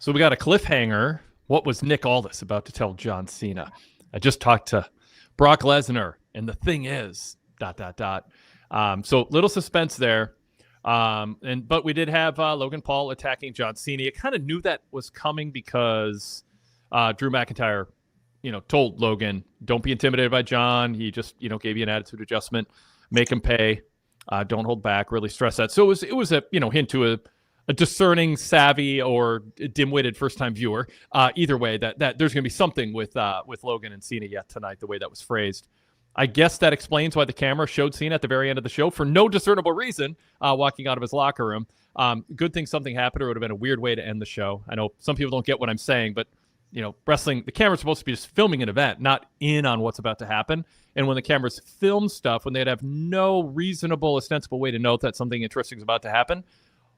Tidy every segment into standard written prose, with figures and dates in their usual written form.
So we got a cliffhanger. What was Nick Aldis about to tell John Cena? I just talked to Brock Lesnar, and the thing is, ... So little suspense there. But we did have Logan Paul attacking John Cena. You kind of knew that was coming because Drew McIntyre, told Logan, don't be intimidated by John. He just, gave you an attitude adjustment, make him pay, don't hold back, really stress that. So it was a, hint to a discerning, savvy, or dim-witted first-time viewer. Either way, that there's going to be something with Logan and Cena yet tonight, the way that was phrased. I guess that explains why the camera showed Cena at the very end of the show for no discernible reason, walking out of his locker room. Good thing something happened, or it would have been a weird way to end the show. I know some people don't get what I'm saying, but wrestling, the camera's supposed to be just filming an event, not in on what's about to happen. And when the cameras film stuff, when they'd have no reasonable, ostensible way to know that something interesting is about to happen,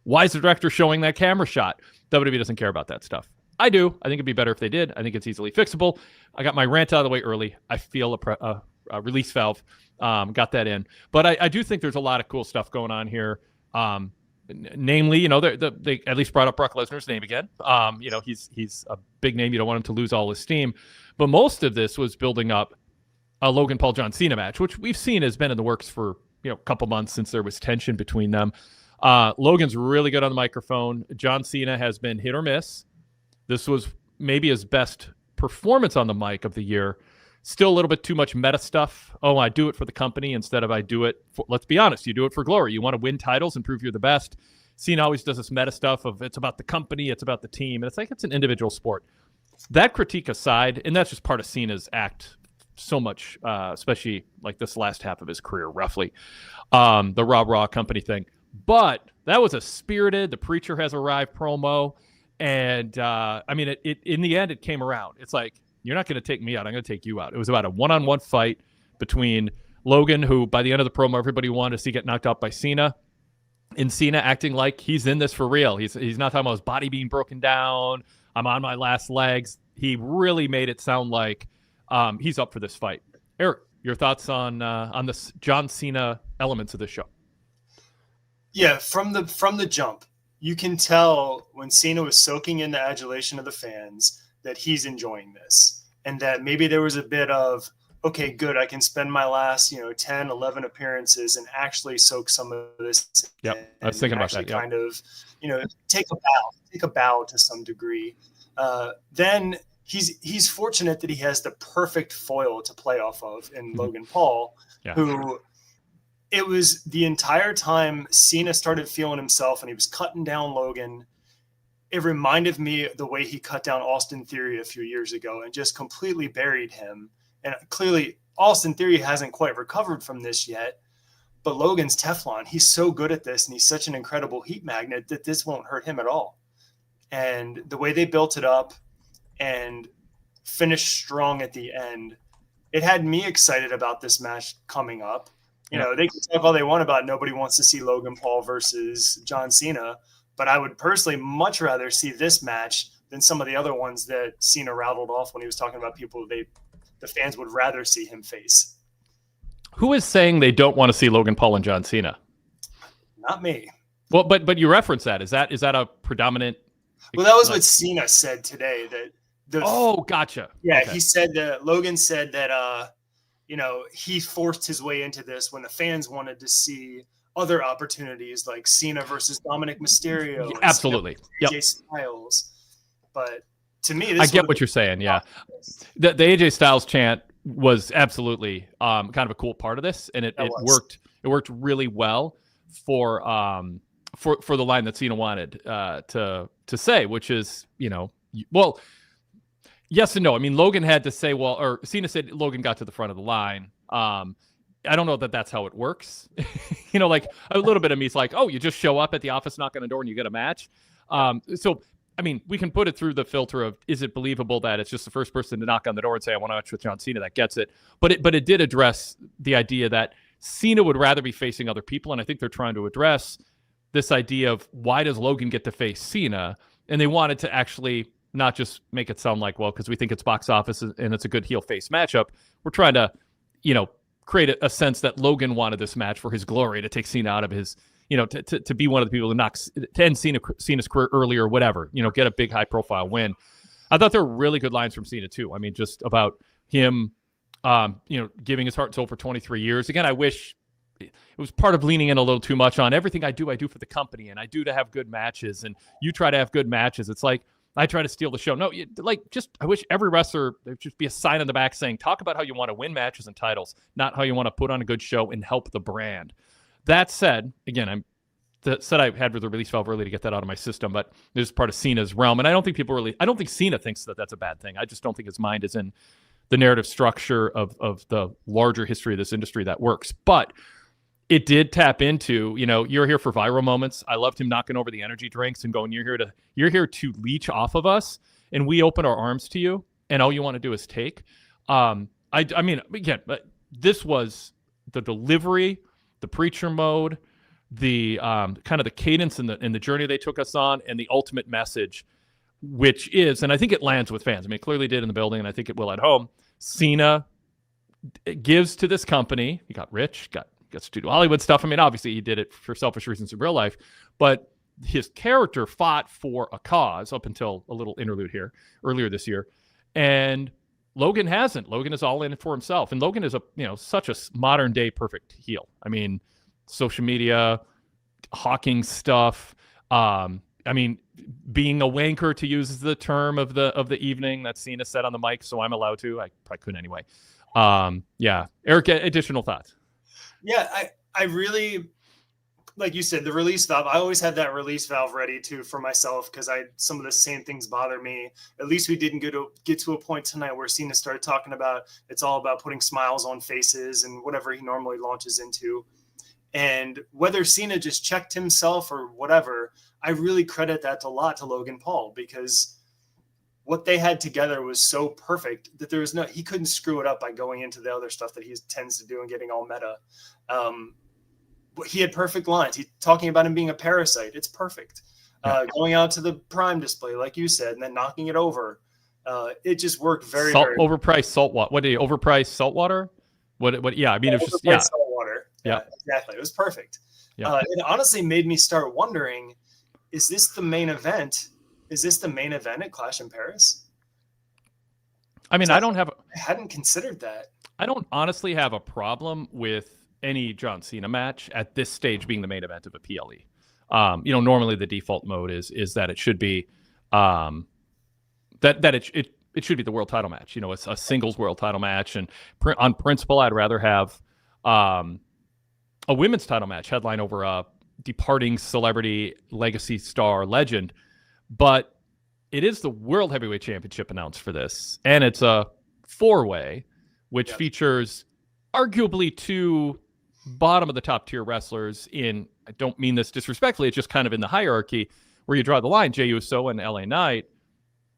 why is the director showing that camera shot? WWE doesn't care about that stuff. I do. I think it'd be better if they did. I think it's easily fixable. I got my rant out of the way early. I feel a release valve, got that in. But I do think there's a lot of cool stuff going on here. Namely, they at least brought up Brock Lesnar's name again. He's a big name. You don't want him to lose all his steam. But most of this was building up a Logan Paul John Cena match, which we've seen has been in the works for a couple months since there was tension between them. Logan's really good on the microphone. John Cena has been hit or miss. This was maybe his best performance on the mic of the year. Still a little bit too much meta stuff. Oh, I do it for the company instead of I do it for, let's be honest, you do it for glory. You want to win titles and prove you're the best. Cena always does this meta stuff of it's about the company, it's about the team. And it's like it's an individual sport. That critique aside, and that's just part of Cena's act so much, especially like this last half of his career, roughly. The raw company thing. But that was a spirited, the preacher has arrived promo. And it in the end, it came around. It's like, you're not going to take me out. I'm going to take you out. It was about a one-on-one fight between Logan, who by the end of the promo, everybody wanted to see get knocked out by Cena, and Cena acting like he's in this for real. He's not talking about his body being broken down. I'm on my last legs. He really made it sound like he's up for this fight. Eric, your thoughts on this John Cena elements of this show? Yeah, from the jump, you can tell when Cena was soaking in the adulation of the fans that he's enjoying this, and that maybe there was a bit of, okay, good, I can spend my last 10, 11 appearances and actually soak some of this. Yep, I was thinking about that. Kind of, take a bow to some degree. Then he's fortunate that he has the perfect foil to play off of in Logan Paul, who it was the entire time Cena started feeling himself and he was cutting down Logan. It reminded me the way he cut down Austin Theory a few years ago and just completely buried him. And clearly Austin Theory hasn't quite recovered from this yet, but Logan's Teflon. He's so good at this and he's such an incredible heat magnet that this won't hurt him at all. And the way they built it up and finished strong at the end, it had me excited about this match coming up. They can talk all they want about nobody wants to see Logan Paul versus John Cena, but I would personally much rather see this match than some of the other ones that Cena rattled off when he was talking about people the fans would rather see him face. Who is saying they don't want to see Logan Paul and John Cena? Not me. Well, but you reference that. Is that a predominant? Well, that was what Cena said today. Gotcha. Yeah, okay. He said that Logan said that he forced his way into this when the fans wanted to see other opportunities like Cena versus Dominic Mysterio. Yeah, absolutely. AJ Styles. But to me, I get what you're saying. Yeah. The AJ Styles chant was absolutely kind of a cool part of this. And it worked. It worked really well for the line that Cena wanted to say, which is, yes and no. I mean, Logan had to say, or Cena said Logan got to the front of the line. I don't know that that's how it works. Like a little bit of me's like, oh, you just show up at the office, knock on the door, and you get a match. So, I mean, we can put it through the filter of, is it believable that it's just the first person to knock on the door and say, I want to match with John Cena, that gets it. But it did address the idea that Cena would rather be facing other people. And I think they're trying to address this idea of why does Logan get to face Cena? And they wanted to actually not just make it sound like, well, because we think it's box office and it's a good heel face matchup. We're trying to, create a sense that Logan wanted this match for his glory, to take Cena out of his to be one of the people to end Cena's career earlier or whatever, get a big high profile win. I thought there were really good lines from Cena too. I mean, just about him, giving his heart and soul for 23 years. Again, I wish it was part of leaning in a little too much on everything I do for the company, and I do to have good matches, and you try to have good matches. It's like I try to steal the show. No, I wish every wrestler, there'd just be a sign on the back saying, talk about how you want to win matches and titles, not how you want to put on a good show and help the brand. That said, again, I had with the release valve early to get that out of my system, but this is part of Cena's realm. And I don't think Cena thinks that that's a bad thing. I just don't think his mind is in the narrative structure of the larger history of this industry that works. But it did tap into, you're here for viral moments. I loved him knocking over the energy drinks and going, you're here to leech off of us, and we open our arms to you, and all you want to do is take. I mean, again, this was the delivery, the preacher mode, the kind of the cadence and the journey they took us on, and the ultimate message, which is, and I think it lands with fans. I mean, it clearly did in the building, and I think it will at home. Cena gives to this company. He got rich, gets to do Hollywood stuff. I mean, obviously he did it for selfish reasons in real life, but his character fought for a cause up until a little interlude here earlier this year. And Logan hasn't. Logan is all in for himself. And Logan is such a modern day perfect heel. I mean, social media, hawking stuff. I mean, being a wanker, to use the term of the evening that Cena said on the mic. So I'm allowed to, I probably couldn't anyway. Yeah. Eric, additional thoughts? Yeah, I really, like you said, the release valve. I always had that release valve ready too for myself, because some of the same things bother me. At least we didn't get to a point tonight where Cena started talking about it's all about putting smiles on faces and whatever he normally launches into. And whether Cena just checked himself or whatever, I really credit that a lot to Logan Paul, because what they had together was so perfect that he couldn't screw it up by going into the other stuff that he tends to do and getting all meta. He had perfect lines. He's talking about him being a parasite. It's perfect. Going out to the Prime display, like you said, and then knocking it over. It just worked very, very overpriced salt water. What did he overprice salt water? What? Yeah, I mean, it was just salt water. Yeah, exactly. It was perfect. Yeah. It honestly made me start wondering: is this the main event? Is this the main event at Clash in Paris? I mean, I hadn't considered that. I don't honestly have a problem with any John Cena match at this stage being the main event of a PLE. Normally the default mode is that it should be that it should be the world title match. It's a singles world title match, and on principle, I'd rather have a women's title match headline over a departing celebrity, legacy star, legend. But it is the World Heavyweight Championship announced for this, and it's a 4-way, which features arguably two bottom of the top tier wrestlers in, I don't mean this disrespectfully, it's just kind of in the hierarchy where you draw the line. Jey Uso and LA Knight.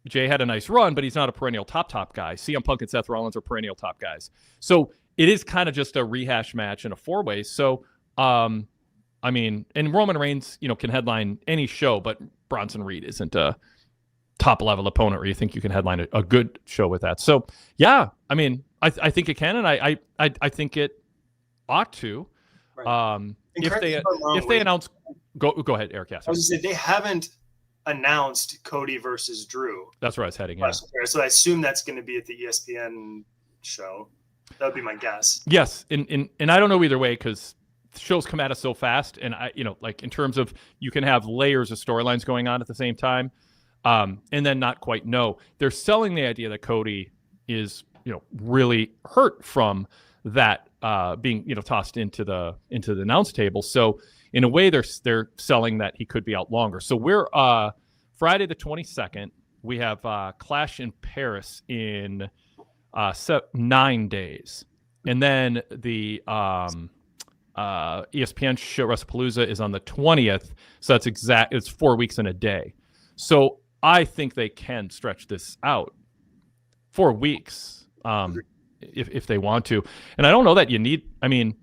Jey had a nice run, but he's not a perennial top guy. CM Punk and Seth Rollins are perennial top guys. So it is kind of just a rehash match in a 4-way. So, I mean, and Roman Reigns, can headline any show, but Bronson Reed isn't a top level opponent where you think you can headline a good show with that. So yeah, I mean, I think it can, and I think it ought to. Right. If they announce, go ahead, Eric. Yes. I was going to say, they haven't announced Cody versus Drew. That's where I was heading. Yeah. So I assume that's going to be at the ESPN show. That would be my guess. Yes, and I don't know either way, because shows come at us so fast, and like in terms of, you can have layers of storylines going on at the same time, and then not quite know. They're selling the idea that Cody is really hurt from that being tossed into the announce table. So in a way, they're selling that he could be out longer. So we're Friday the 22nd. We have Clash in Paris in 9 days, and then the ESPN show WrestlePalooza is on the 20th. So it's 4 weeks and a day. So I think they can stretch this out 4 weeks if they want to. And I don't know that you need, I mean,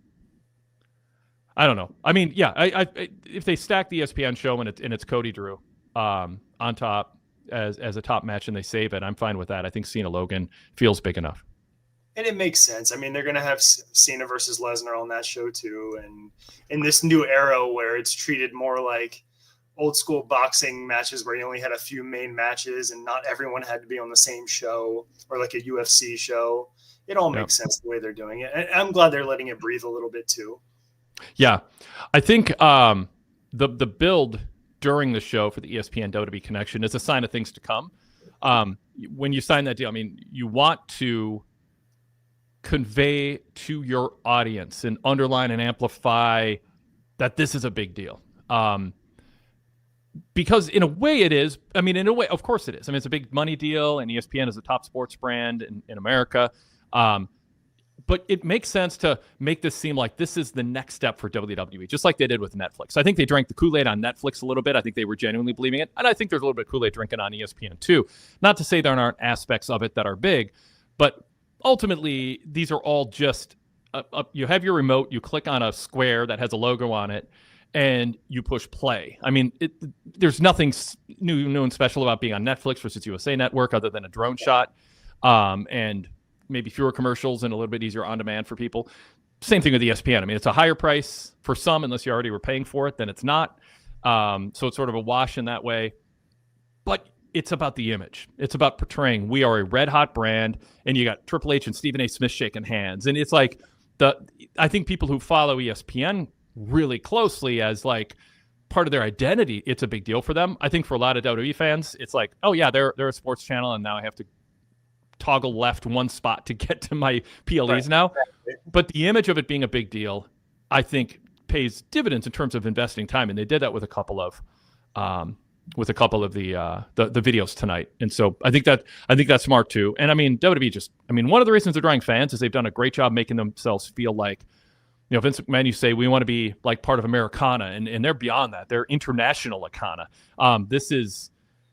I don't know. I mean, yeah, I if they stack the ESPN show and it's Cody Drew on top as a top match and they save it, I'm fine with that. I think Cena Logan feels big enough. And it makes sense. I mean, they're going to have Cena versus Lesnar on that show too. And in this new era where it's treated more like old school boxing matches where you only had a few main matches and not everyone had to be on the same show, or like a UFC show, it all makes sense the way they're doing it. And I'm glad they're letting it breathe a little bit too. Yeah. I think the build during the show for the ESPN WWE connection is a sign of things to come. When you sign that deal, I mean, you want to convey to your audience and underline and amplify that this is a big deal. Because in a way it is. I mean, in a way, of course it is. I mean, it's a big money deal, and ESPN is a top sports brand in America. But it makes sense to make this seem like this is the next step for WWE, just like they did with Netflix. I think they drank the Kool-Aid on Netflix a little bit. I think they were genuinely believing it. And I think there's a little bit of Kool-Aid drinking on ESPN too. Not to say there aren't aspects of it that are big, but ultimately these are all just, you have your remote, you click on a square that has a logo on it, and you push play. I mean, there's nothing new and special about being on Netflix versus USA Network other than a drone shot. And maybe fewer commercials and a little bit easier on demand for people. Same thing with ESPN. I mean, it's a higher price for some, unless you already were paying for it, then it's not. So it's sort of a wash in that way. But it's about the image. It's about portraying we are a red hot brand, and you got Triple H and Stephen A. Smith shaking hands. And it's like I think people who follow ESPN really closely as like part of their identity, it's a big deal for them. I think for a lot of WWE fans, it's like, oh yeah, they're a sports channel, and now I have to toggle left one spot to get to my PLEs now. But the image of it being a big deal, I think, pays dividends in terms of investing time, and they did that with a couple of the videos tonight. And so I think that's smart too. And I mean, WWE one of the reasons they're drawing fans is they've done a great job making themselves feel like, you know, Vince McMahon, you say we want to be like part of Americana, and they're beyond that. They're international Akana. This is,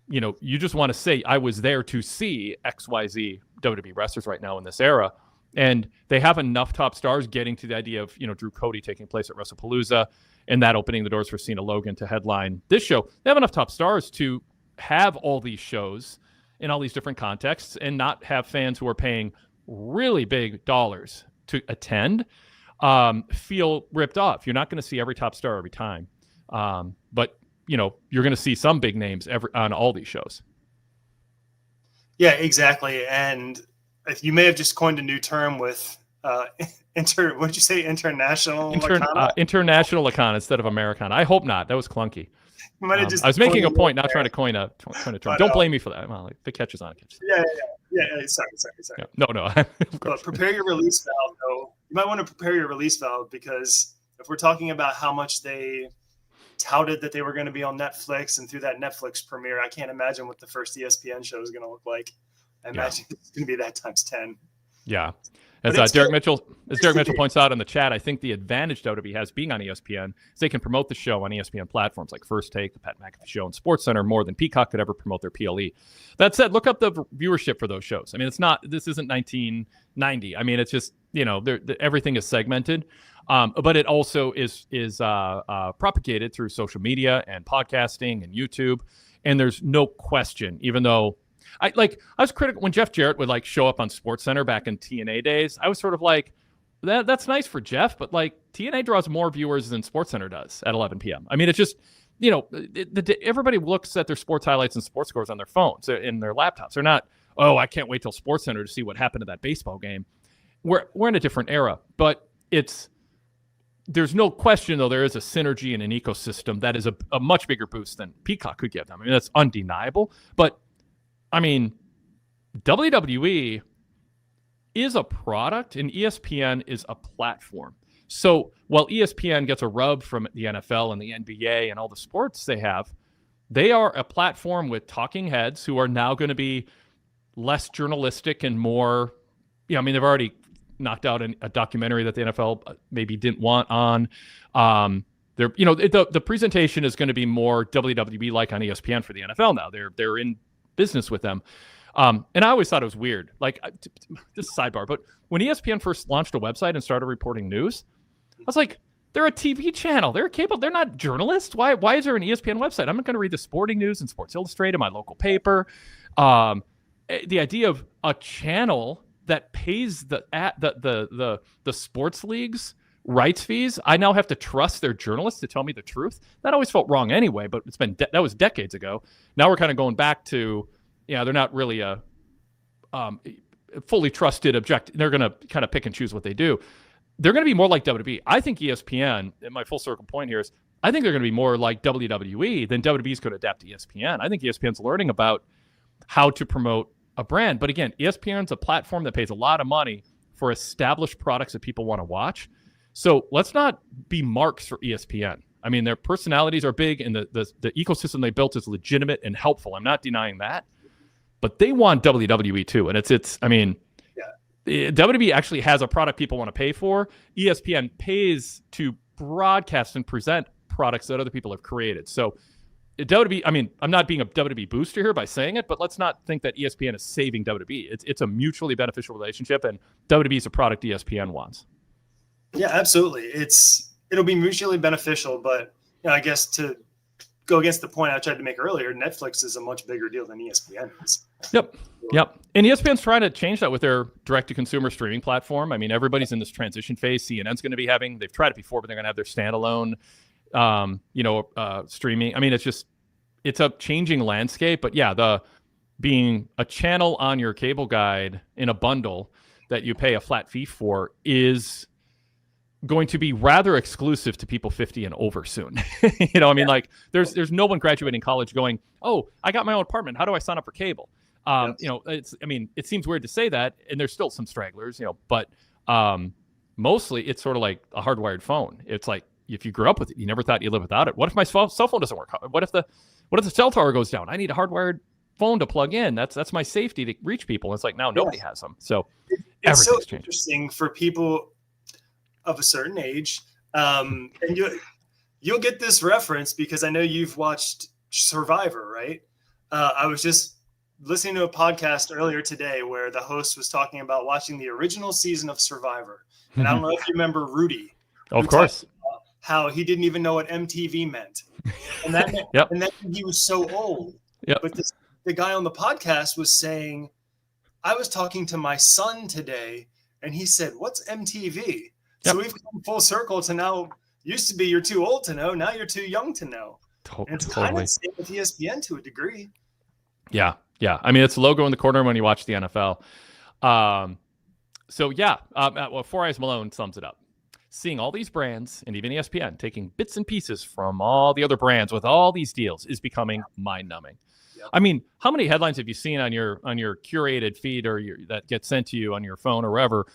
you know, you just want to say, I was there to see XYZ WWE wrestlers right now in this era. And they have enough top stars getting to the idea of, you know, Drew Cody taking place at WrestlePalooza and that opening the doors for Cena Logan to headline this show. They have enough top stars to have all these shows in all these different contexts and not have fans who are paying really big dollars to attend feel ripped off. You're not going to see every top star every time. But you know, you're going to see some big names on all these shows. Yeah, exactly. And you may have just coined a new term with what'd you say? International International Akana instead of Americana. I hope not. That was clunky. I was making a point, not trying to coin a term. Don't blame me for that. Well, if it catches on, it catches on. Yeah. Sorry. Yeah, no. But prepare your release valve, though. You might want to prepare your release valve, because if we're talking about how much they touted that they were going to be on Netflix, and through that Netflix premiere, I can't imagine what the first ESPN show is going to look like. I imagine it's going to be that times 10. Yeah. As Derek Mitchell points out in the chat, I think the advantage WWE has being on ESPN is they can promote the show on ESPN platforms like First Take, the Pat McAfee Show, and SportsCenter more than Peacock could ever promote their PLE. That said, look up the viewership for those shows. I mean, this isn't 1990. I mean, it's just, you know, everything is segmented, but it also is propagated through social media and podcasting and YouTube. And there's no question, even though I was critical when Jeff Jarrett would like show up on SportsCenter back in TNA days. I was sort of like, that's nice for Jeff, but like TNA draws more viewers than SportsCenter does at 11 p.m. I mean, it's just, you know, everybody looks at their sports highlights and sports scores on their phones, in their laptops. They're not, oh, I can't wait till SportsCenter to see what happened to that baseball game. We're in a different era, but there's no question, though, there is a synergy and an ecosystem that is a much bigger boost than Peacock could give them. I mean, that's undeniable. But I mean, WWE is a product and ESPN is a platform. So while ESPN gets a rub from the NFL and the NBA and all the sports they are a platform with talking heads who are now going to be less journalistic and more, you know, I mean, they've already knocked out a documentary that the NFL maybe didn't want on. The presentation is going to be more WWE like on ESPN for the NFL now. They're in business with them. And I always thought it was weird. Like, this is a sidebar, but when ESPN first launched a website and started reporting news, I was like, they're a TV channel. They're cable. They're not journalists. Why is there an ESPN website? I'm not going to read the sporting news in Sports Illustrated, my local paper. The idea of a channel that pays the sports leagues rights fees, I now have to trust their journalists to tell me the truth. That always felt wrong anyway, but it's been that was decades ago. Now we're kind of going back to, they're not really a fully trusted objective. They're going to kind of pick and choose what they do. They're going to be more like WWE. I think ESPN, and my full circle point here is, I think they're going to be more like WWE than WWE's going to adapt to ESPN. I think ESPN's learning about how to promote a brand. But again, ESPN's a platform that pays a lot of money for established products that people want to watch. So let's not be marks for ESPN. I mean, their personalities are big, and the ecosystem they built is legitimate and helpful. I'm not denying that. But they want WWE too. And WWE actually has a product people want to pay for. ESPN pays to broadcast and present products that other people have created. So WWE, I mean, I'm not being a WWE booster here by saying it, but let's not think that ESPN is saving WWE. It's a mutually beneficial relationship, and WWE is a product ESPN wants. Yeah, absolutely. It'll be mutually beneficial, but I guess to go against the point I tried to make earlier, Netflix is a much bigger deal than ESPN is. Yep. And ESPN's trying to change that with their direct-to-consumer streaming platform. I mean, everybody's in this transition phase. CNN's going to be they've tried it before, but they're going to have their standalone, streaming. I mean, it's a changing landscape. But yeah, being a channel on your cable guide in a bundle that you pay a flat fee for is going to be rather exclusive to people 50 and over soon. Like there's no one graduating college going, oh, I got my own apartment. How do I sign up for cable? It seems weird to say that, and there's still some stragglers, but mostly it's sort of like a hardwired phone. It's like, if you grew up with it, you never thought you'd live without it. What if my cell phone doesn't work? What if the cell tower goes down? I need a hardwired phone to plug in. That's my safety to reach people. It's like, now nobody has them. So it's so changing. Interesting for people of a certain age. And you'll get this reference because I know you've watched Survivor, right? I was just listening to a podcast earlier today where the host was talking about watching the original season of Survivor. And I don't know if you remember Rudy. Of course. How he didn't even know what MTV meant. And that meant, and then he was so old. Yep. But the guy on the podcast was saying, I was talking to my son today, and he said, what's MTV? So we've come full circle to now, used to be you're too old to know, now you're too young to know. And it's kind of the same with ESPN to a degree. Yeah. I mean, it's a logo in the corner when you watch the NFL. Four Eyes Malone sums it up. Seeing all these brands and even ESPN taking bits and pieces from all the other brands with all these deals is becoming mind-numbing. Yep. I mean, how many headlines have you seen on your curated feed or that get sent to you on your phone or wherever?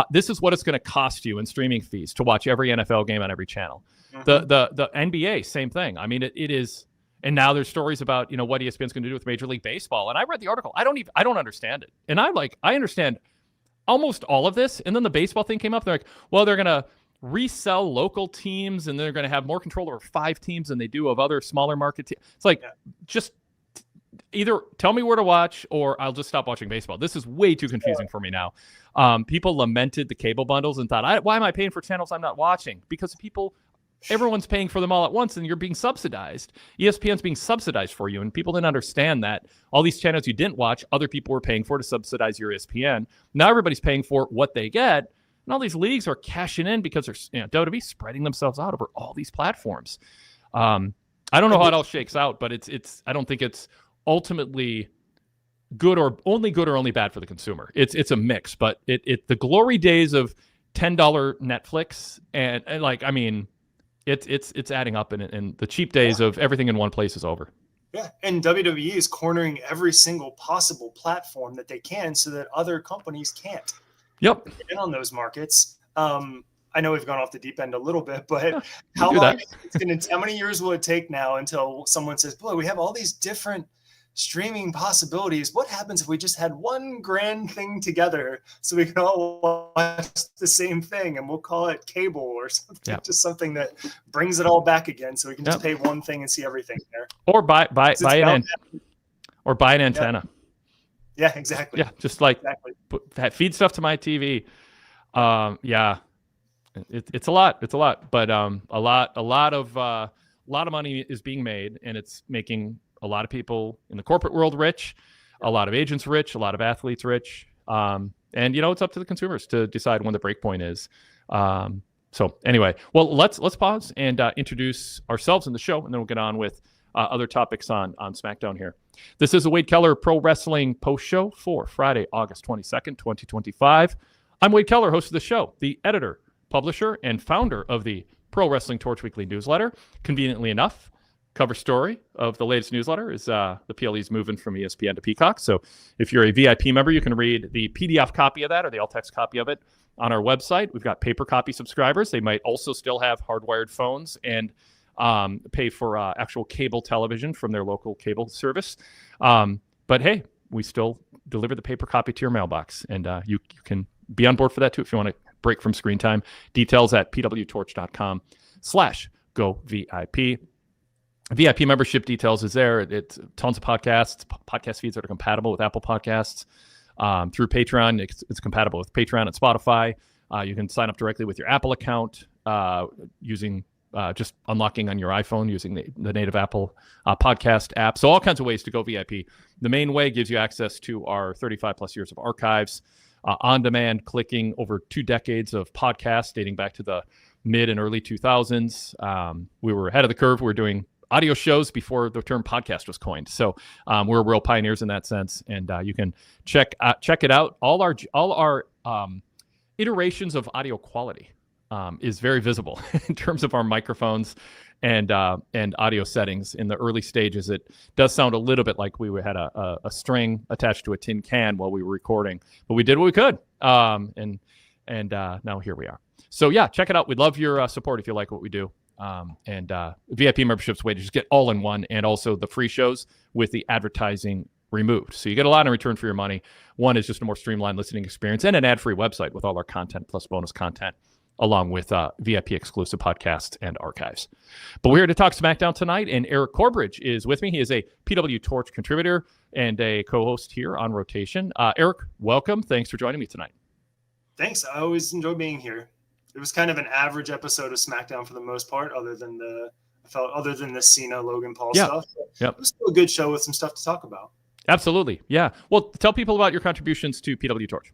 This is what it's going to cost you in streaming fees to watch every NFL game on every channel. Mm-hmm. The NBA, same thing. I mean, it is. And now there's stories about what ESPN's going to do with Major League Baseball. And I read the article. I don't understand it. And I understand almost all of this. And then the baseball thing came up. They're like, well, they're going to resell local teams and they're going to have more control over 5 teams than they do of other smaller market teams. It's like, just either tell me where to watch or I'll just stop watching baseball. This is way too confusing for me now. People lamented the cable bundles and thought, why am I paying for channels I'm not watching? Because everyone's paying for them all at once and you're being subsidized. ESPN's being subsidized for you. And people didn't understand that all these channels you didn't watch, other people were paying for to subsidize your ESPN. Now everybody's paying for what they get. And all these leagues are cashing in because they're WWE spreading themselves out over all these platforms. I don't know how it all shakes out, but I don't think it's ultimately good or only bad for the consumer. It's a mix, but the glory days of $10 Netflix and it's adding up, and the cheap days of everything in one place is over. Yeah, and WWE is cornering every single possible platform that they can so that other companies can't. Yep. Get on those markets. I know we've gone off the deep end a little bit, but how many years will it take now until someone says, boy, we have all these different streaming possibilities. What happens if we just had one grand thing together so we can all watch the same thing and we'll call it cable or something, just something that brings it all back again so we can just pay one thing and see everything there. Or buy an antenna. Yeah, exactly. Yeah, just feed stuff to my TV. It's a lot. It's a lot, but a lot of money is being made, and it's making a lot of people in the corporate world rich, a lot of agents rich, a lot of athletes rich. And, it's up to the consumers to decide when the break point is. So anyway, well, let's pause and introduce ourselves in the show, and then we'll get on with other topics on SmackDown here. This is a Wade Keller Pro Wrestling post show for Friday, August 22nd, 2025. I'm Wade Keller, host of the show, the editor, publisher, and founder of the Pro Wrestling Torch Weekly newsletter. Conveniently enough, cover story of the latest newsletter is the PLE's moving from ESPN to Peacock. So if you're a VIP member, you can read the PDF copy of that or the all-text copy of it on our website. We've got paper copy subscribers. They might also still have hardwired phones and pay for actual cable television from their local cable service. But hey, we still deliver the paper copy to your mailbox, and you can be on board for that too if you want to break from screen time. Details at pwtorch.com/govip. VIP membership details is there. It's tons of podcast feeds that are compatible with Apple Podcasts. Through Patreon, it's compatible with Patreon and Spotify. You can sign up directly with your Apple account using just unlocking on your iPhone using the native Apple podcast app. So all kinds of ways to go VIP. The main way gives you access to our 35 plus years of archives, on demand clicking, over 2 decades of podcasts dating back to the mid and early 2000s. We were ahead of the curve. We were doing audio shows before the term podcast was coined. So we're real pioneers in that sense. And you can check it out. All our iterations of audio quality is very visible in terms of our microphones and audio settings. In the early stages, it does sound a little bit like we had a string attached to a tin can while we were recording, but we did what we could. And now here we are. So yeah, check it out. We'd love your support if you like what we do. And VIP memberships way to just get all in one, and also the free shows with the advertising removed. So you get a lot in return for your money. One is just a more streamlined listening experience and an ad-free website with all our content plus bonus content, along with VIP exclusive podcasts and archives. But we're here to talk SmackDown tonight, and Eric Corbridge is with me. He is a PWTorch contributor and a co-host here on rotation. Eric, welcome. Thanks for joining me tonight. Thanks. I always enjoy being here. It was kind of an average episode of SmackDown for the most part, other than the Cena Logan Paul stuff. It was still a good show with some stuff to talk about. Absolutely. Yeah. Well, tell people about your contributions to PWTorch.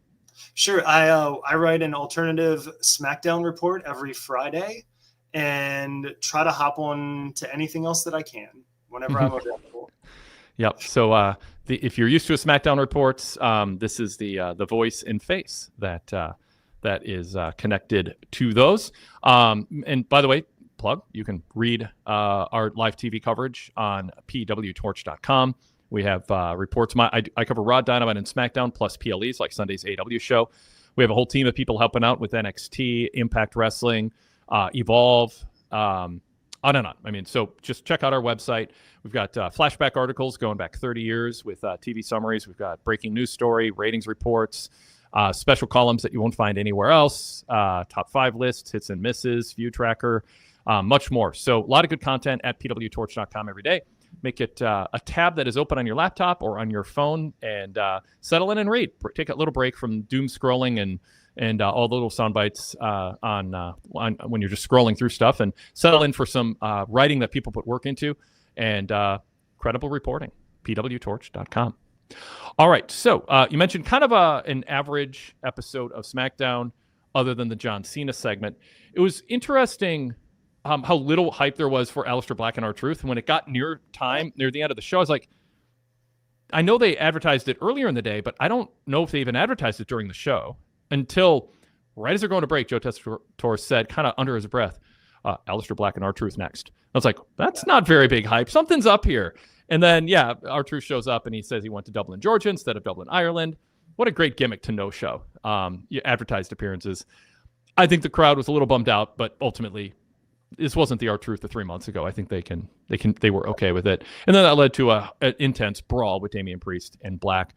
Sure. I write an alternative SmackDown report every Friday and try to hop on to anything else that I can whenever I'm available. Yep. So if you're used to a SmackDown reports, this is the voice and face that is connected to those. And by the way, plug, you can read our live TV coverage on PWTorch.com. We have reports. I cover Raw, Dynamite, and SmackDown, plus PLEs, like Sunday's AEW show. We have a whole team of people helping out with NXT, Impact Wrestling, Evolve, on and on. I mean, so just check out our website. We've got flashback articles going back 30 years with TV summaries. We've got breaking news story, ratings reports, special columns that you won't find anywhere else, top 5 lists, hits and misses, view tracker, much more. So a lot of good content at pwtorch.com every day. Make it a tab that is open on your laptop or on your phone, and settle in and read. Take a little break from doom scrolling and all the little sound bites on when you're just scrolling through stuff, and settle in for some writing that people put work into, and credible reporting. pwtorch.com. All right, so you mentioned kind of an average episode of SmackDown, other than the John Cena segment. It was interesting how little hype there was for Alistair Black and R-Truth. And when it got near the end of the show, I was like, I know they advertised it earlier in the day, but I don't know if they even advertised it during the show until right as they're going to break. Joe Tessitore said, kind of under his breath, Alistair Black and R-Truth next. I was like, that's not very big hype. Something's up here. And then, R-Truth shows up and he says he went to Dublin, Georgia instead of Dublin, Ireland. What a great gimmick to no show. Advertised appearances. I think the crowd was a little bummed out, but ultimately, this wasn't the R-Truth of 3 months ago. I think they were okay with it. And then that led to an intense brawl with Damian Priest and Black.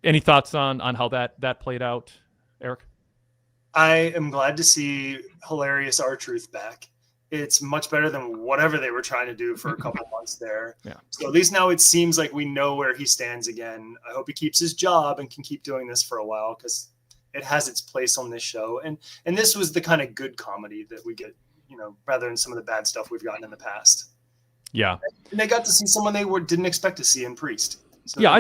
Any thoughts on how that played out, Eric? I am glad to see hilarious R-Truth back. It's much better than whatever they were trying to do for a couple months there. Yeah. So at least now it seems like we know where he stands again. I hope he keeps his job and can keep doing this for a while, because it has its place on this show. And this was the kind of good comedy that we get, rather than some of the bad stuff we've gotten in the past. Yeah. And they got to see someone they didn't expect to see in Priest. So yeah,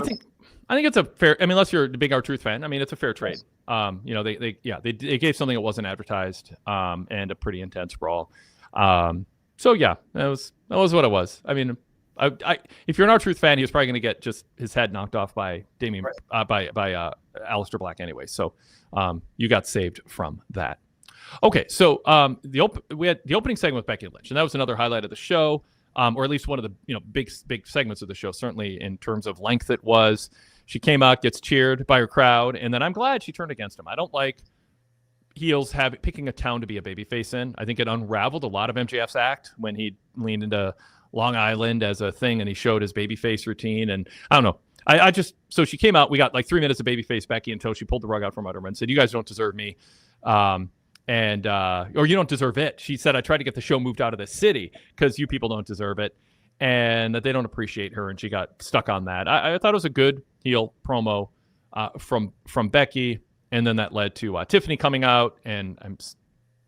I think it's a fair. I mean, unless you're a big R-Truth fan, I mean, it's a fair trade. They gave something that wasn't advertised, and a pretty intense brawl. So yeah, that was what it was. I mean, if you're an R-Truth fan, he was probably going to get just his head knocked off by by Alistair Black anyway. So you got saved from that. Okay, so we had the opening segment with Becky Lynch, and that was another highlight of the show, or at least one of the big segments of the show. Certainly in terms of length, it was. She came out, gets cheered by her crowd, and then I'm glad she turned against him. I don't like heels picking a town to be a babyface in. I think it unraveled a lot of MJF's act when he leaned into Long Island as a thing and he showed his babyface routine. And I don't know. So she came out. We got like 3 minutes of babyface Becky until she pulled the rug out from under him and said, "You guys don't deserve me. Or you don't deserve it." She said, "I tried to get the show moved out of the city because you people don't deserve it and that they don't appreciate her." And she got stuck on that. I thought it was a good heel promo from Becky. And then that led to Tiffany coming out, and I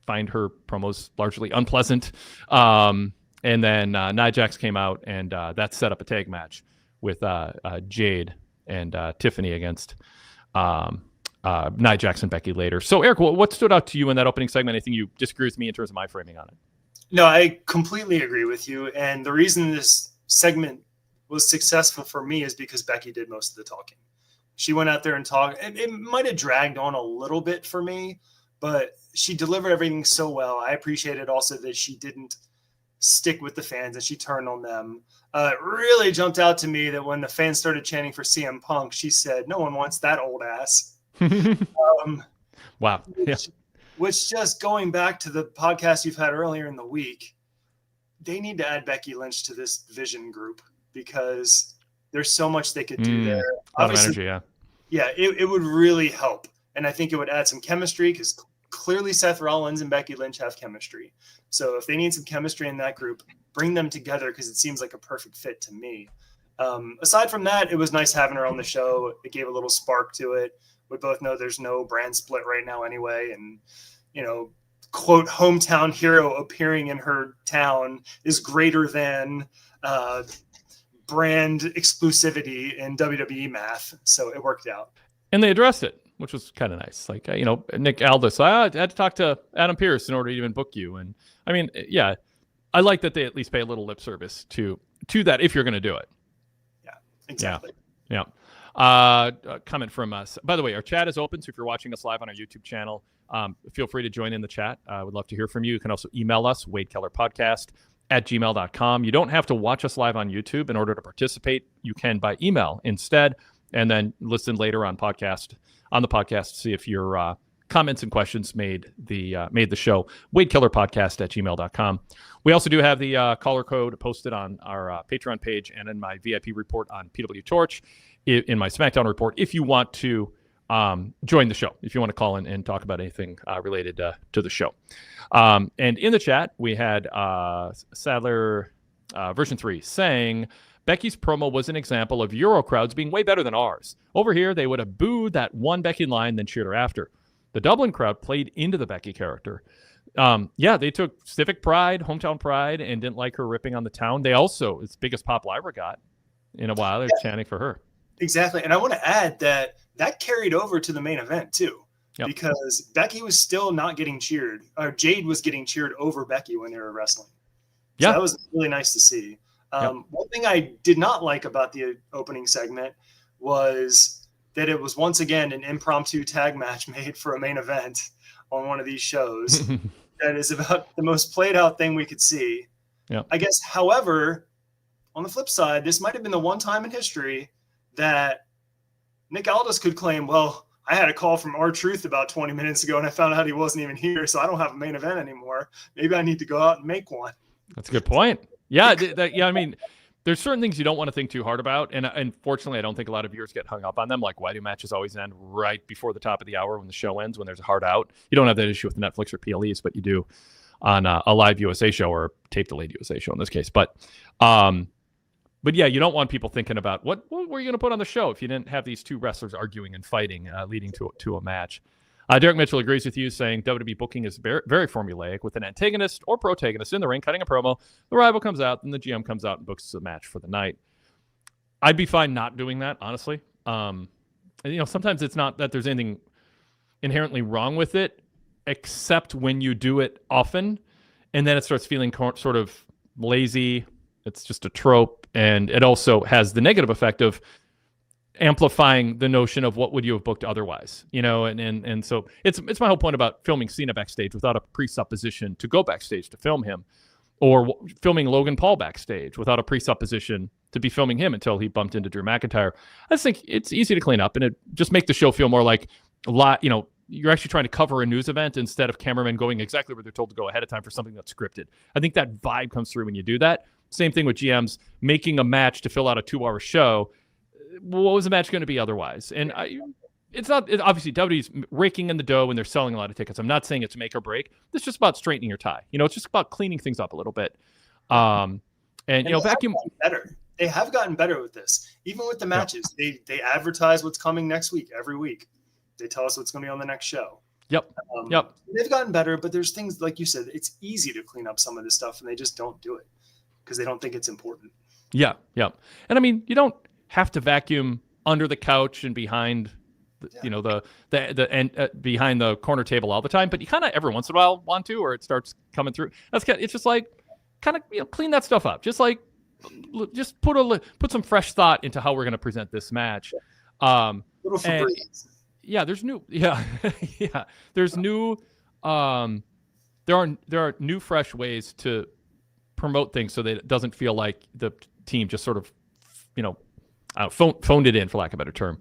find her promos largely unpleasant. And then Nia Jax came out, and that set up a tag match with Jade and Tiffany against Nia Jax and Becky later. So, Eric, what stood out to you in that opening segment? Anything you disagree with me in terms of my framing on it? No, I completely agree with you. And the reason this segment was successful for me is because Becky did most of the talking. She went out there and talked. It might have dragged on a little bit for me, but she delivered everything so well. I appreciated also that she didn't stick with the fans and she turned on them. It really jumped out to me that when the fans started chanting for CM Punk, she said, "No one wants that old ass." Wow. Which just going back to the podcast you've had earlier in the week, they need to add Becky Lynch to this Vision group because there's so much they could do there. A lot of energy, yeah. Yeah, it would really help. And I think it would add some chemistry because clearly Seth Rollins and Becky Lynch have chemistry. So if they need some chemistry in that group, bring them together because it seems like a perfect fit to me. Aside from that, it was nice having her on the show. It gave a little spark to it. We both know there's no brand split right now anyway. And, quote, hometown hero appearing in her town is greater than brand exclusivity in WWE math. So it worked out. And they addressed it, which was kind of nice. Like, Nick Aldis, I had to talk to Adam Pearce in order to even book you. And I mean, yeah, I like that they at least pay a little lip service to that if you're going to do it. Yeah, exactly. Yeah. A comment from us. By the way, our chat is open. So if you're watching us live on our YouTube channel, feel free to join in the chat. I would love to hear from you. You can also email us, wadekellerpodcast@gmail.com. You don't have to watch us live on YouTube in order to participate. You can by email instead, and then listen later on the podcast to see if your comments and questions made the show. wadekellerpodcast@gmail.com. We also do have the caller code posted on our Patreon page and in my VIP report on PWTorch, in my Smackdown report, if you want to join the show, if you want to call in and talk about anything related to the show. And in the chat, we had Sadler version 3 saying, Becky's promo was an example of Euro crowds being way better than ours. Over here, they would have booed that one Becky line, then cheered her after. The Dublin crowd played into the Becky character. They took civic pride, hometown pride, and didn't like her ripping on the town. They also, it's the biggest pop Lyra got in a while. They're chanting for her. Exactly. And I want to add that carried over to the main event too, because Becky was still not getting cheered, or Jade was getting cheered over Becky when they were wrestling. So that was really nice to see. One thing I did not like about the opening segment was that it was once again an impromptu tag match made for a main event on one of these shows. That is about the most played out thing we could see. I guess, however, on the flip side, this might have been the one time in history that Nick Aldis could claim, well, I had a call from R-Truth about 20 minutes ago and I found out he wasn't even here, so I don't have a main event anymore. Maybe I need to go out and make one. That's a good point. Yeah, I mean, there's certain things you don't want to think too hard about, and unfortunately, I don't think a lot of viewers get hung up on them. Like, why do matches always end right before the top of the hour when the show ends, when there's a hard out? You don't have that issue with Netflix or PLEs, but you do on a live USA show or tape-delayed USA show in this case. But yeah, you don't want people thinking about what were you going to put on the show if you didn't have these two wrestlers arguing and fighting, leading to a match. Derek Mitchell agrees with you, saying WWE booking is very, very formulaic, with an antagonist or protagonist in the ring cutting a promo. The rival comes out, and the GM comes out and books the match for the night. I'd be fine not doing that, honestly. sometimes it's not that there's anything inherently wrong with it, except when you do it often, and then it starts feeling sort of lazy. It's just a trope, and it also has the negative effect of amplifying the notion of what would you have booked otherwise, and so it's my whole point about filming Cena backstage without a presupposition to go backstage to film him, or filming Logan Paul backstage without a presupposition to be filming him until he bumped into Drew McIntyre. I just think it's easy to clean up, and it just make the show feel more like a lot, you're actually trying to cover a news event instead of cameramen going exactly where they're told to go ahead of time for something that's scripted. I think that vibe comes through when you do that. Same thing with GMs making a match to fill out a 2-hour show. What was the match going to be otherwise? And obviously WWE's raking in the dough when they're selling a lot of tickets. I'm not saying it's make or break. It's just about straightening your tie. It's just about cleaning things up a little bit. And vacuum better. They have gotten better with this. Even with the matches, they advertise what's coming next week every week. They tell us what's going to be on the next show. Yep. They've gotten better, but there's things like you said. It's easy to clean up some of this stuff, and they just don't do it because they don't think it's important. Yeah. And I mean, you don't have to vacuum under the couch and behind, behind the corner table all the time, but you kind of every once in a while want to, or it starts coming through. It's just like kind of clean that stuff up. Just put some fresh thought into how we're going to present this match. Little Febreze. There's new. There's new. There are new, fresh ways to promote things so that it doesn't feel like the team just sort of, phoned it in, for lack of a better term,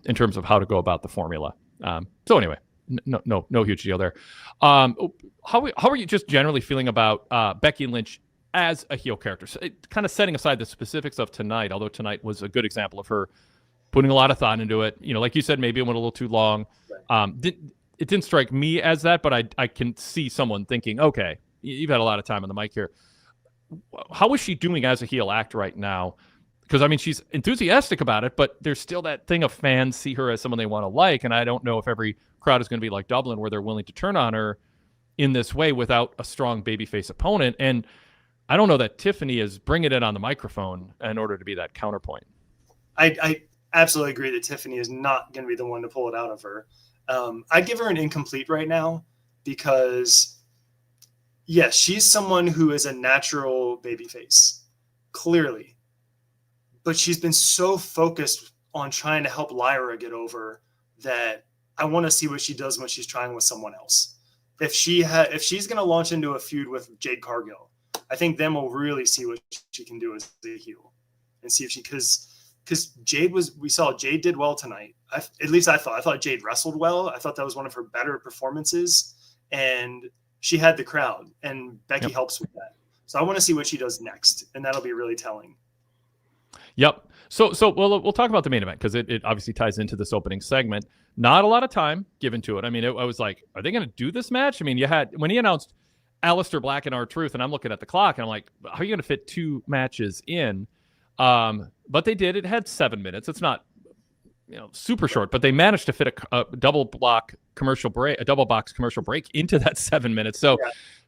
in terms of how to go about the formula. So anyway, no huge deal there. How are you just generally feeling about Becky Lynch as a heel character? So kind of setting aside the specifics of tonight, although tonight was a good example of her putting a lot of thought into it. Like you said, maybe it went a little too long. It didn't strike me as that, but I can see someone thinking, okay, you've had a lot of time on the mic here. How is she doing as a heel act right now? Because, I mean, she's enthusiastic about it, but there's still that thing of fans see her as someone they want to like, and I don't know if every crowd is going to be like Dublin where they're willing to turn on her in this way without a strong babyface opponent. And I don't know that Tiffany is bringing it on the microphone in order to be that counterpoint. I absolutely agree that Tiffany is not going to be the one to pull it out of her. I'd give her an incomplete right now because, yes, she's someone who is a natural babyface, clearly. But she's been so focused on trying to help Lyra get over that I want to see what she does when she's trying with someone else. If she's going to launch into a feud with Jade Cargill, I think then we'll really see what she can do as a heel and see if she, because we saw Jade did well tonight. At least I thought Jade wrestled well. I thought that was one of her better performances, and she had the crowd, and Becky helps with that. So I want to see what she does next, and that'll be really telling. Yep. So we'll talk about the main event because it obviously ties into this opening segment. Not a lot of time given to it. I mean, I was like, are they going to do this match? I mean, when he announced Alistair Black and R-Truth, and I'm looking at the clock, and I'm like, how are you going to fit 2 matches in? But they did. It had 7 minutes. It's not, super short, but they managed to fit a double box commercial break into that 7 minutes. So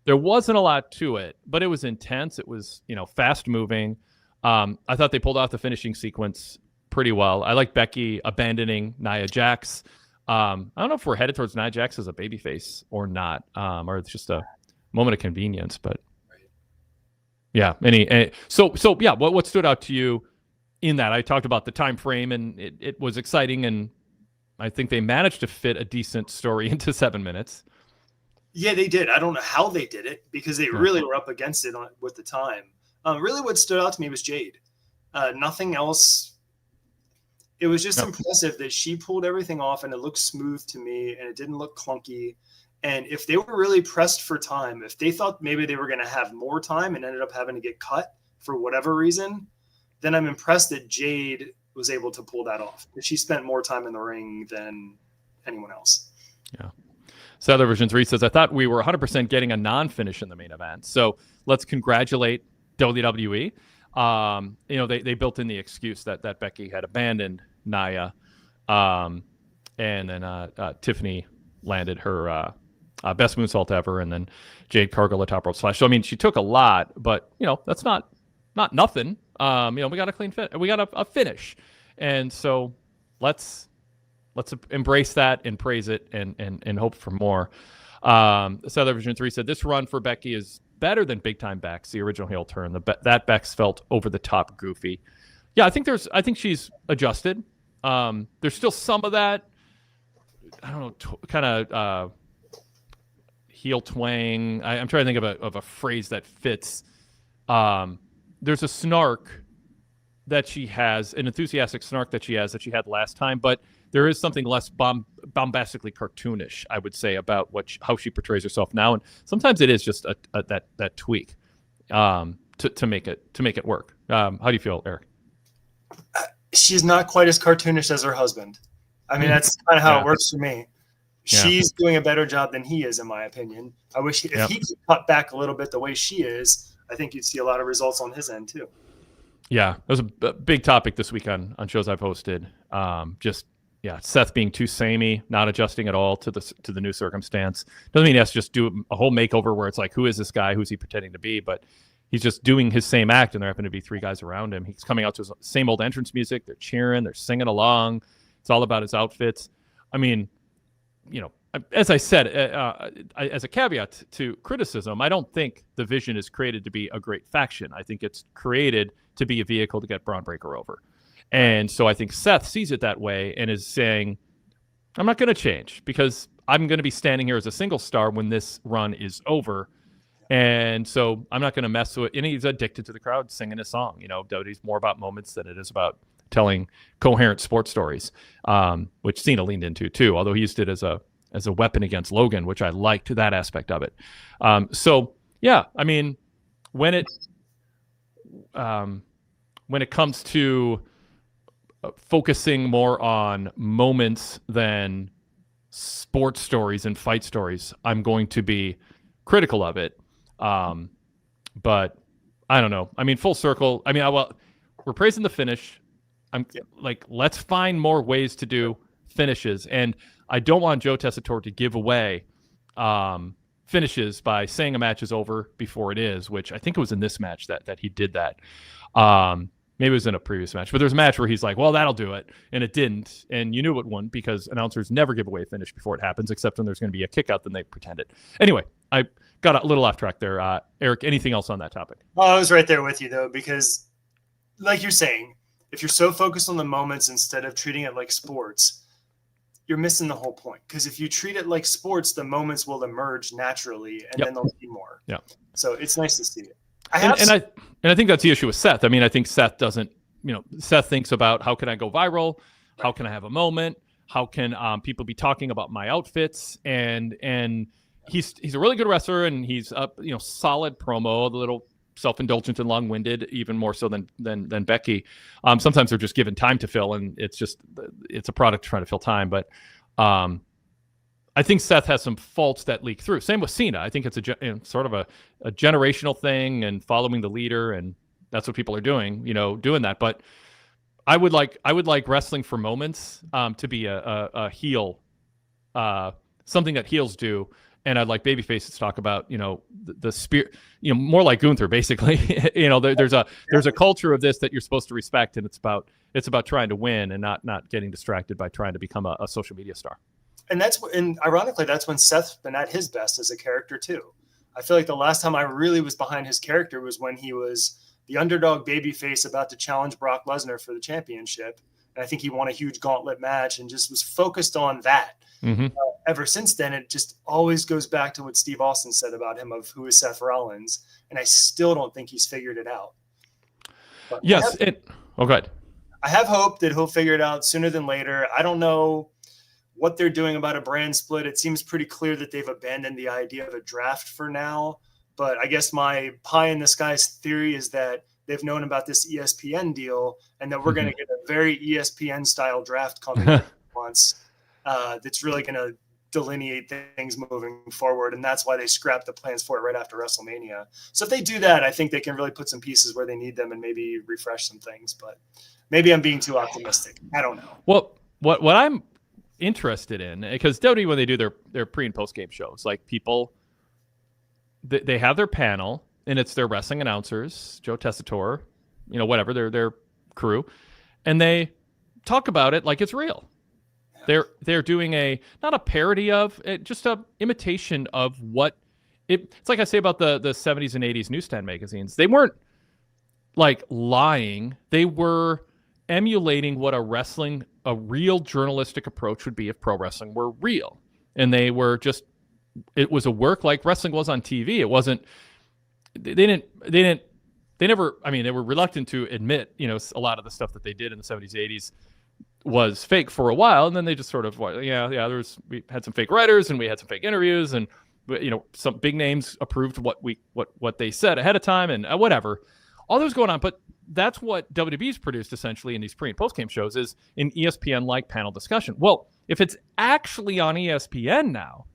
there wasn't a lot to it, but it was intense. It was, fast moving. I thought they pulled off the finishing sequence pretty well. I like Becky abandoning Nia Jax. I don't know if we're headed towards Nia Jax as a babyface or not, or it's just a moment of convenience. But yeah, what stood out to you in that? I talked about the time frame, and it was exciting, and I think they managed to fit a decent story into 7 minutes. Yeah, they did. I don't know how they did it because they really were up against it with the time. Really what stood out to me was Jade. Nothing else. It was just impressive that she pulled everything off, and it looked smooth to me, and it didn't look clunky. And if they were really pressed for time, if they thought maybe they were going to have more time and ended up having to get cut for whatever reason, then I'm impressed that Jade was able to pull that off. She spent more time in the ring than anyone else. Yeah. Southern Version 3 says, I thought we were 100% getting a non-finish in the main event. So let's congratulate WWE. They built in the excuse that Becky had abandoned Nia, and then Tiffany landed her best moonsault ever, and then Jade Cargill a top rope splash. So I mean, she took a lot, but that's not nothing. We got a clean fit. We got a finish, and so let's embrace that and praise it and hope for more. Southern Vision 3 said this run for Becky is better than Big Time Bex, the original heel turn. That Bex felt over the top goofy. Yeah, I think she's adjusted. There's still some of that, I don't know, kind of heel twang. I'm trying to think of a phrase that fits. There's a snark that she has, an enthusiastic snark that she had last time, but there is something less bombastically cartoonish, I would say, about how she portrays herself now, and sometimes it is just that tweak to make it work. How do you feel, Eric? She's not quite as cartoonish as her husband. I mean, that's kind of how it works for me. She's doing a better job than he is, in my opinion. I wish if he could cut back a little bit the way she is, I think you'd see a lot of results on his end too. Yeah, it was a big topic this week on shows I've hosted. Seth being too samey, not adjusting at all to the new circumstance. Doesn't mean he has to just do a whole makeover where it's like, who is this guy? Who's he pretending to be? But he's just doing his same act, and there happen to be three guys around him. He's coming out to his same old entrance music. They're cheering. They're singing along. It's all about his outfits. I mean, as I said, as a caveat to criticism, I don't think the Vision is created to be a great faction. I think it's created to be a vehicle to get Braun Breaker over. And so I think Seth sees it that way and is saying, I'm not going to change because I'm going to be standing here as a single star when this run is over. And so I'm not going to mess with it. And he's addicted to the crowd singing a song. WWE's more about moments than it is about telling coherent sports stories, which Cena leaned into too, although he used it as a weapon against Logan, which I liked that aspect of it. I mean, when it comes to focusing more on moments than sports stories and fight stories, I'm going to be critical of it. But I don't know. I mean, full circle. I mean, we're praising the finish. Let's find more ways to do finishes. And I don't want Joe Tessitore to give away finishes by saying a match is over before it is, which I think it was in this match that he did that. Maybe it was in a previous match, but there's a match where he's like, well, that'll do it. And it didn't. And you knew it wouldn't because announcers never give away a finish before it happens, except when there's going to be a kick out, then they pretend it. Anyway, I got a little off track there. Eric, anything else on that topic? Oh, I was right there with you, though, because like you're saying, if you're so focused on the moments instead of treating it like sports, you're missing the whole point. Because if you treat it like sports, the moments will emerge naturally, and then there'll be more. Yeah. So it's nice to see it. I think that's the issue with Seth. I mean, I think Seth doesn't, Seth thinks about how can I go viral? Right. How can I have a moment? How can people be talking about my outfits? And he's a really good wrestler, and he's solid promo, a little self-indulgent and long-winded, even more so than Becky. Sometimes they're just given time to fill, and it's a product trying to fill time. But I think Seth has some faults that leak through. Same with Cena. I think it's sort of a generational thing and following the leader, and that's what people are doing, doing that. But I would like wrestling for moments to be a heel, something that heels do. And I'd like babyfaces to talk about, the spirit, more like Gunther, basically. There's a culture of this that you're supposed to respect, and it's about trying to win and not getting distracted by trying to become a social media star. And ironically, that's when Seth's been at his best as a character too. I feel like the last time I really was behind his character was when he was the underdog babyface about to challenge Brock Lesnar for the championship. And I think he won a huge gauntlet match and just was focused on that. Mm-hmm. Ever since then, it just always goes back to what Steve Austin said about him of who is Seth Rollins. And I still don't think he's figured it out. But yes. Go ahead. I have hope that he'll figure it out sooner than later. I don't know what they're doing about a brand split. It seems pretty clear that they've abandoned the idea of a draft for now. But I guess my pie in the skies theory is that they've known about this ESPN deal and that we're going to get a very ESPN style draft coming once. That's really going to delineate things moving forward. And that's why they scrapped the plans for it right after WrestleMania. So if they do that, I think they can really put some pieces where they need them and maybe refresh some things. But maybe I'm being too optimistic. I don't know. Well, what I'm interested in, because WWE, when they do their pre and post game shows, like people, they have their panel and it's their wrestling announcers, Joe Tessitore, whatever, their crew, and they talk about it like it's real. They're doing not a parody of it, just a imitation of what it's like I say about the 70s and 80s newsstand magazines. They weren't like lying. They were emulating what a real journalistic approach would be if pro wrestling were real. And they was a work like wrestling was on TV. It wasn't, they were reluctant to admit, a lot of the stuff that they did in the 70s, 80s was fake for a while. And then they just sort of, we had some fake writers and we had some fake interviews and, some big names approved what they said ahead of time and whatever. All that was going on. But that's what WWE's produced essentially in these pre and post game shows is an ESPN like panel discussion. Well, if it's actually on ESPN now,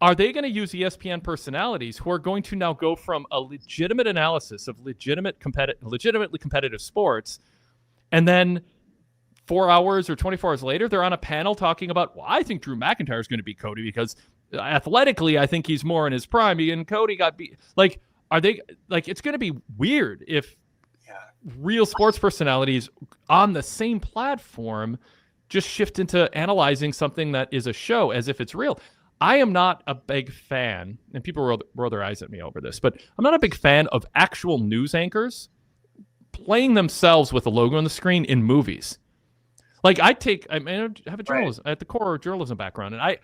are they going to use ESPN personalities who are going to now go from a legitimate analysis of legitimately competitive sports, and then 4 hours or 24 hours later, they're on a panel talking about, well, I think Drew McIntyre is going to beat Cody because athletically, I think he's more in his prime, and Cody got beat. Like, are they like? It's going to be weird if real sports personalities on the same platform just shift into analyzing something that is a show as if it's real. I am not a big fan, and people roll their eyes at me over this, but I'm not a big fan of actual news anchors playing themselves with a logo on the screen in movies. Like I have a journalism at the core journalism background, and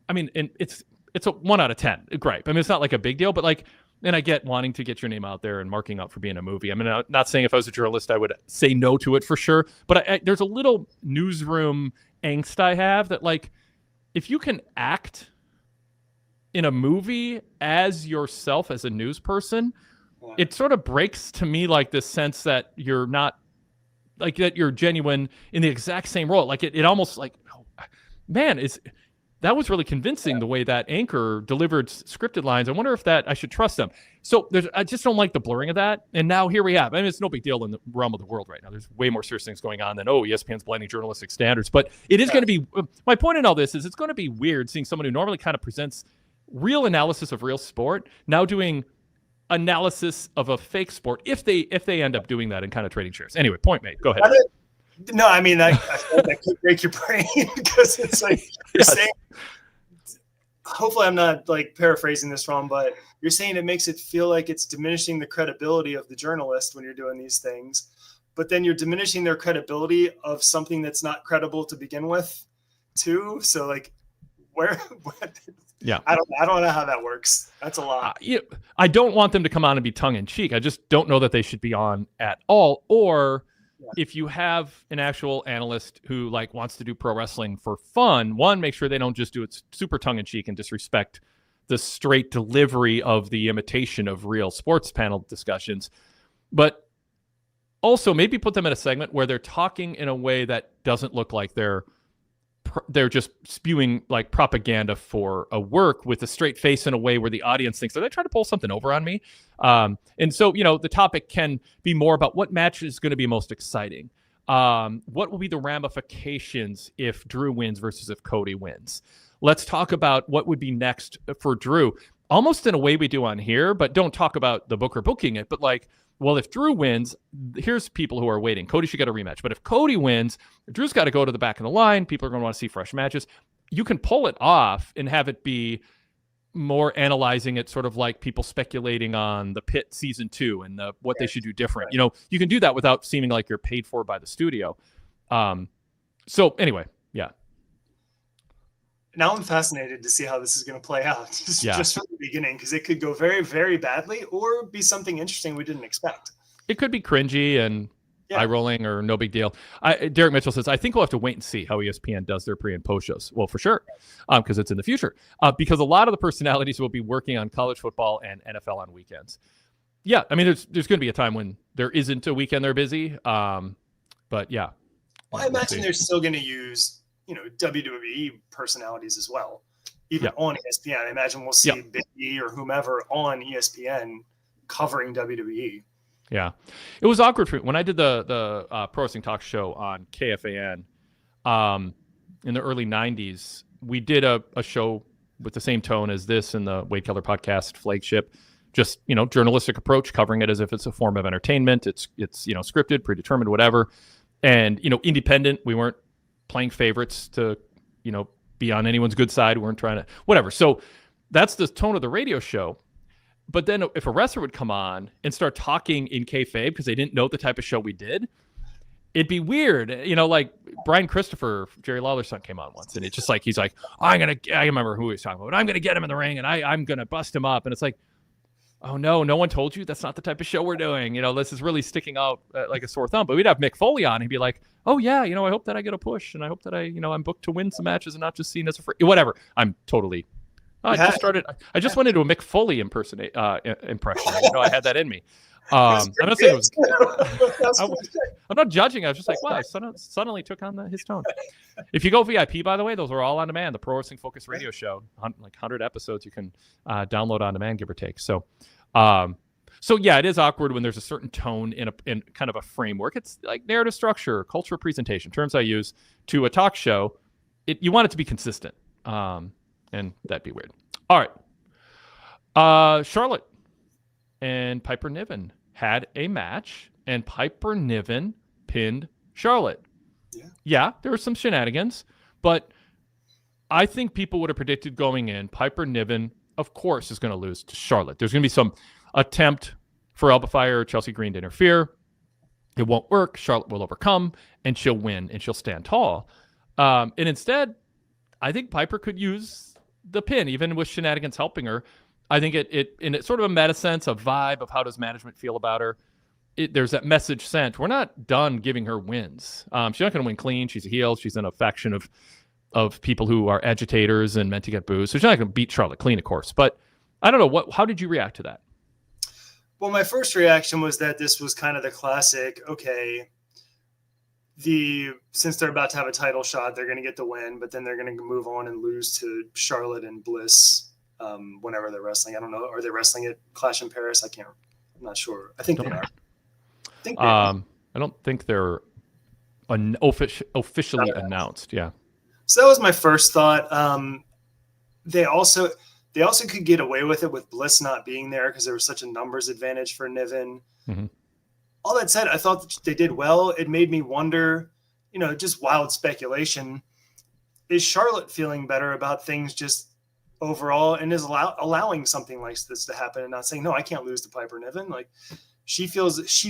and it's a 1 out of 10 gripe. I mean, it's not like a big deal, but like, and I get wanting to get your name out there and marking up for being a movie. I mean, I'm not saying if I was a journalist, I would say no to it for sure, but there's a little newsroom angst I have that like, if you can act in a movie as yourself as a news person, it sort of breaks to me like this sense that you're not like that you're genuine in the exact same role. Like it almost like, oh, man, that was really convincing the way that anchor delivered scripted lines. I wonder if I should trust them. So I just don't like the blurring of that. And now here we have, I mean, it's no big deal in the realm of the world right now. There's way more serious things going on than, ESPN's blending journalistic standards. But it is going to be, my point in all this is it's going to be weird seeing someone who normally kind of presents real analysis of real sport now doing analysis of a fake sport if they end up doing that and kind of trading shares. Anyway, point made. Go ahead. No, I mean, I feel like that could break your brain because it's like you're saying, hopefully I'm not like paraphrasing this wrong, but you're saying it makes it feel like it's diminishing the credibility of the journalist when you're doing these things, but then you're diminishing their credibility of something that's not credible to begin with too. So like I don't know how that works. That's a lot. I don't want them to come on and be tongue in cheek. I just don't know that they should be on at all. Or if you have an actual analyst who like wants to do pro wrestling for fun, make sure they don't just do it super tongue in cheek and disrespect the straight delivery of the imitation of real sports panel discussions, but also maybe put them in a segment where they're talking in a way that doesn't look like they're just spewing like propaganda for a work with a straight face in a way where the audience thinks, are they trying to pull something over on me? And so, the topic can be more about what match is going to be most exciting. What will be the ramifications if Drew wins versus if Cody wins? Let's talk about what would be next for Drew, almost in a way we do on here, but don't talk about the booker booking it, but like, well, if Drew wins, here's people who are waiting. Cody should get a rematch. But if Cody wins, Drew's got to go to the back of the line. People are going to want to see fresh matches. You can pull it off and have it be more analyzing it, sort of like people speculating on the Pit season 2 and what they should do different. You can do that without seeming like you're paid for by the studio. So anyway, yeah. Now I'm fascinated to see how this is going to play out just from the beginning, because it could go very, very badly or be something interesting we didn't expect. It could be cringy and eye-rolling or no big deal. Derek Mitchell says, I think we'll have to wait and see how ESPN does their pre- and post shows. Well, for sure, because it's in the future. Because a lot of the personalities will be working on college football and NFL on weekends. Yeah, I mean, there's going to be a time when there isn't a weekend they're busy. But yeah. Well, I imagine they're still going to use WWE personalities as well, even on ESPN. I imagine we'll see Big E or whomever on ESPN covering WWE. Yeah, it was awkward for me when I did the Pro Wrestling Talk show on KFAN in the early 90s. We did a show with the same tone as this in the Wade Keller podcast flagship, just journalistic approach, covering it as if it's a form of entertainment. It's scripted, predetermined, whatever. And, independent, we weren't playing favorites to, be on anyone's good side. We weren't trying to, whatever. So that's the tone of the radio show. But then if a wrestler would come on and start talking in kayfabe because they didn't know the type of show we did, it'd be weird. Like Brian Christopher, Jerry Lawler's son, came on once, and it's just like, he's like, I remember who he was talking about, but I'm going to get him in the ring, and I'm going to bust him up. And it's like, oh, no one told you? That's not the type of show we're doing. This is really sticking out like a sore thumb. But we'd have Mick Foley on. He'd be like, oh, yeah, I hope that I get a push, and I hope that I'm booked to win some matches and not just seen as a free, whatever. I'm totally... I just went into a Mick Foley impression. I had that in me. I'm not saying it was. I'm not judging. I was just like, wow, I suddenly took on his tone. If you go VIP, by the way, those are all on demand. The Pro Wrestling Focus radio show, like 100 episodes, you can download on demand, give or take. So yeah, it is awkward when there's a certain tone in kind of a framework. It's like narrative structure, cultural presentation, terms I use to a talk show. You want it to be consistent. And that'd be weird. All right. Charlotte and Piper Niven had a match, and Piper Niven pinned Charlotte. Yeah, there were some shenanigans, but I think people would have predicted going in, Piper Niven, of course, is going to lose to Charlotte. There's going to be some attempt for Alba Fire or Chelsea Green to interfere. It won't work. Charlotte will overcome, and she'll win, and she'll stand tall. And instead, I think Piper could use the pin, even with shenanigans helping her. I think it in it sort of a meta sense, a vibe of how does management feel about her. There's that message sent. We're not done giving her wins. She's not going to win clean. She's a heel. She's in a faction of people who are agitators and meant to get booed. So she's not going to beat Charlotte clean, of course. But I don't know. How did you react to that? Well, my first reaction was that this was kind of the classic, okay, since they're about to have a title shot, they're going to get the win, but then they're going to move on and lose to Charlotte and Bliss whenever they're wrestling. I don't know. Are they wrestling at Clash in Paris? I'm not sure. I think they are. I don't think they're officially announced. Yeah. So that was my first thought. They also could get away with it with Bliss not being there because there was such a numbers advantage for Niven. Mm-hmm. All that said, I thought that they did well. It made me wonder, just wild speculation. Is Charlotte feeling better about things just overall and is allowing something like this to happen and not saying, no, I can't lose to Piper Niven? Like, she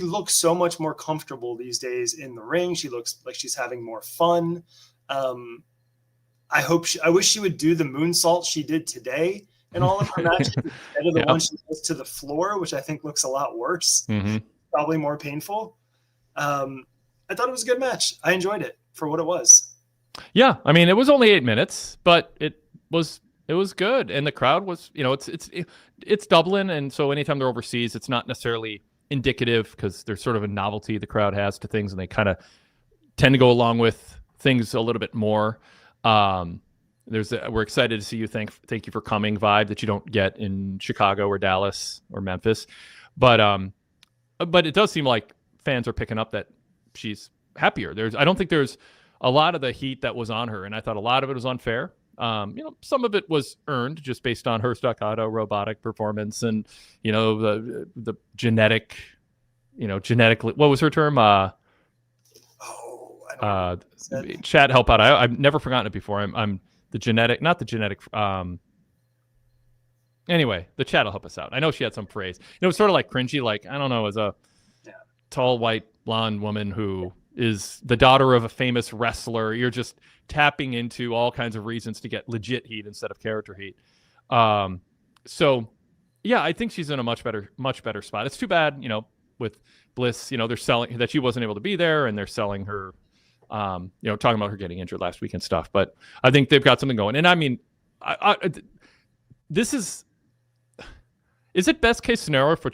looks so much more comfortable these days in the ring. She looks like she's having more fun. I wish she would do the moonsault she did today in all of her matches instead of the one she does to the floor, which I think looks a lot worse. Mm-hmm. Probably more painful. I thought it was a good match. I enjoyed it for what it was. Yeah, I mean, it was only 8 minutes, but it was good, and the crowd was, it's Dublin, and so anytime they're overseas, it's not necessarily indicative because there's sort of a novelty the crowd has to things, and they kind of tend to go along with things a little bit more. We're excited to see you. Thank you for coming vibe that you don't get in Chicago or Dallas or Memphis, but it does seem like fans are picking up that she's happier. I don't think there's a lot of the heat that was on her, and I thought a lot of it was unfair. Some of it was earned just based on her staccato robotic performance and, the genetically, what was her term? Chat, help out. I've never forgotten it before. I'm not the genetic. Anyway, the chat will help us out. I know she had some phrase. It was sort of like cringy, like, I don't know, as a tall, white, blonde woman who is the daughter of a famous wrestler. You're just tapping into all kinds of reasons to get legit heat instead of character heat. So, yeah, I think she's in a much better spot. It's too bad, with Bliss, they're selling that she wasn't able to be there, and they're selling her, talking about her getting injured last week and stuff. But I think they've got something going. And I mean, this is it best case scenario for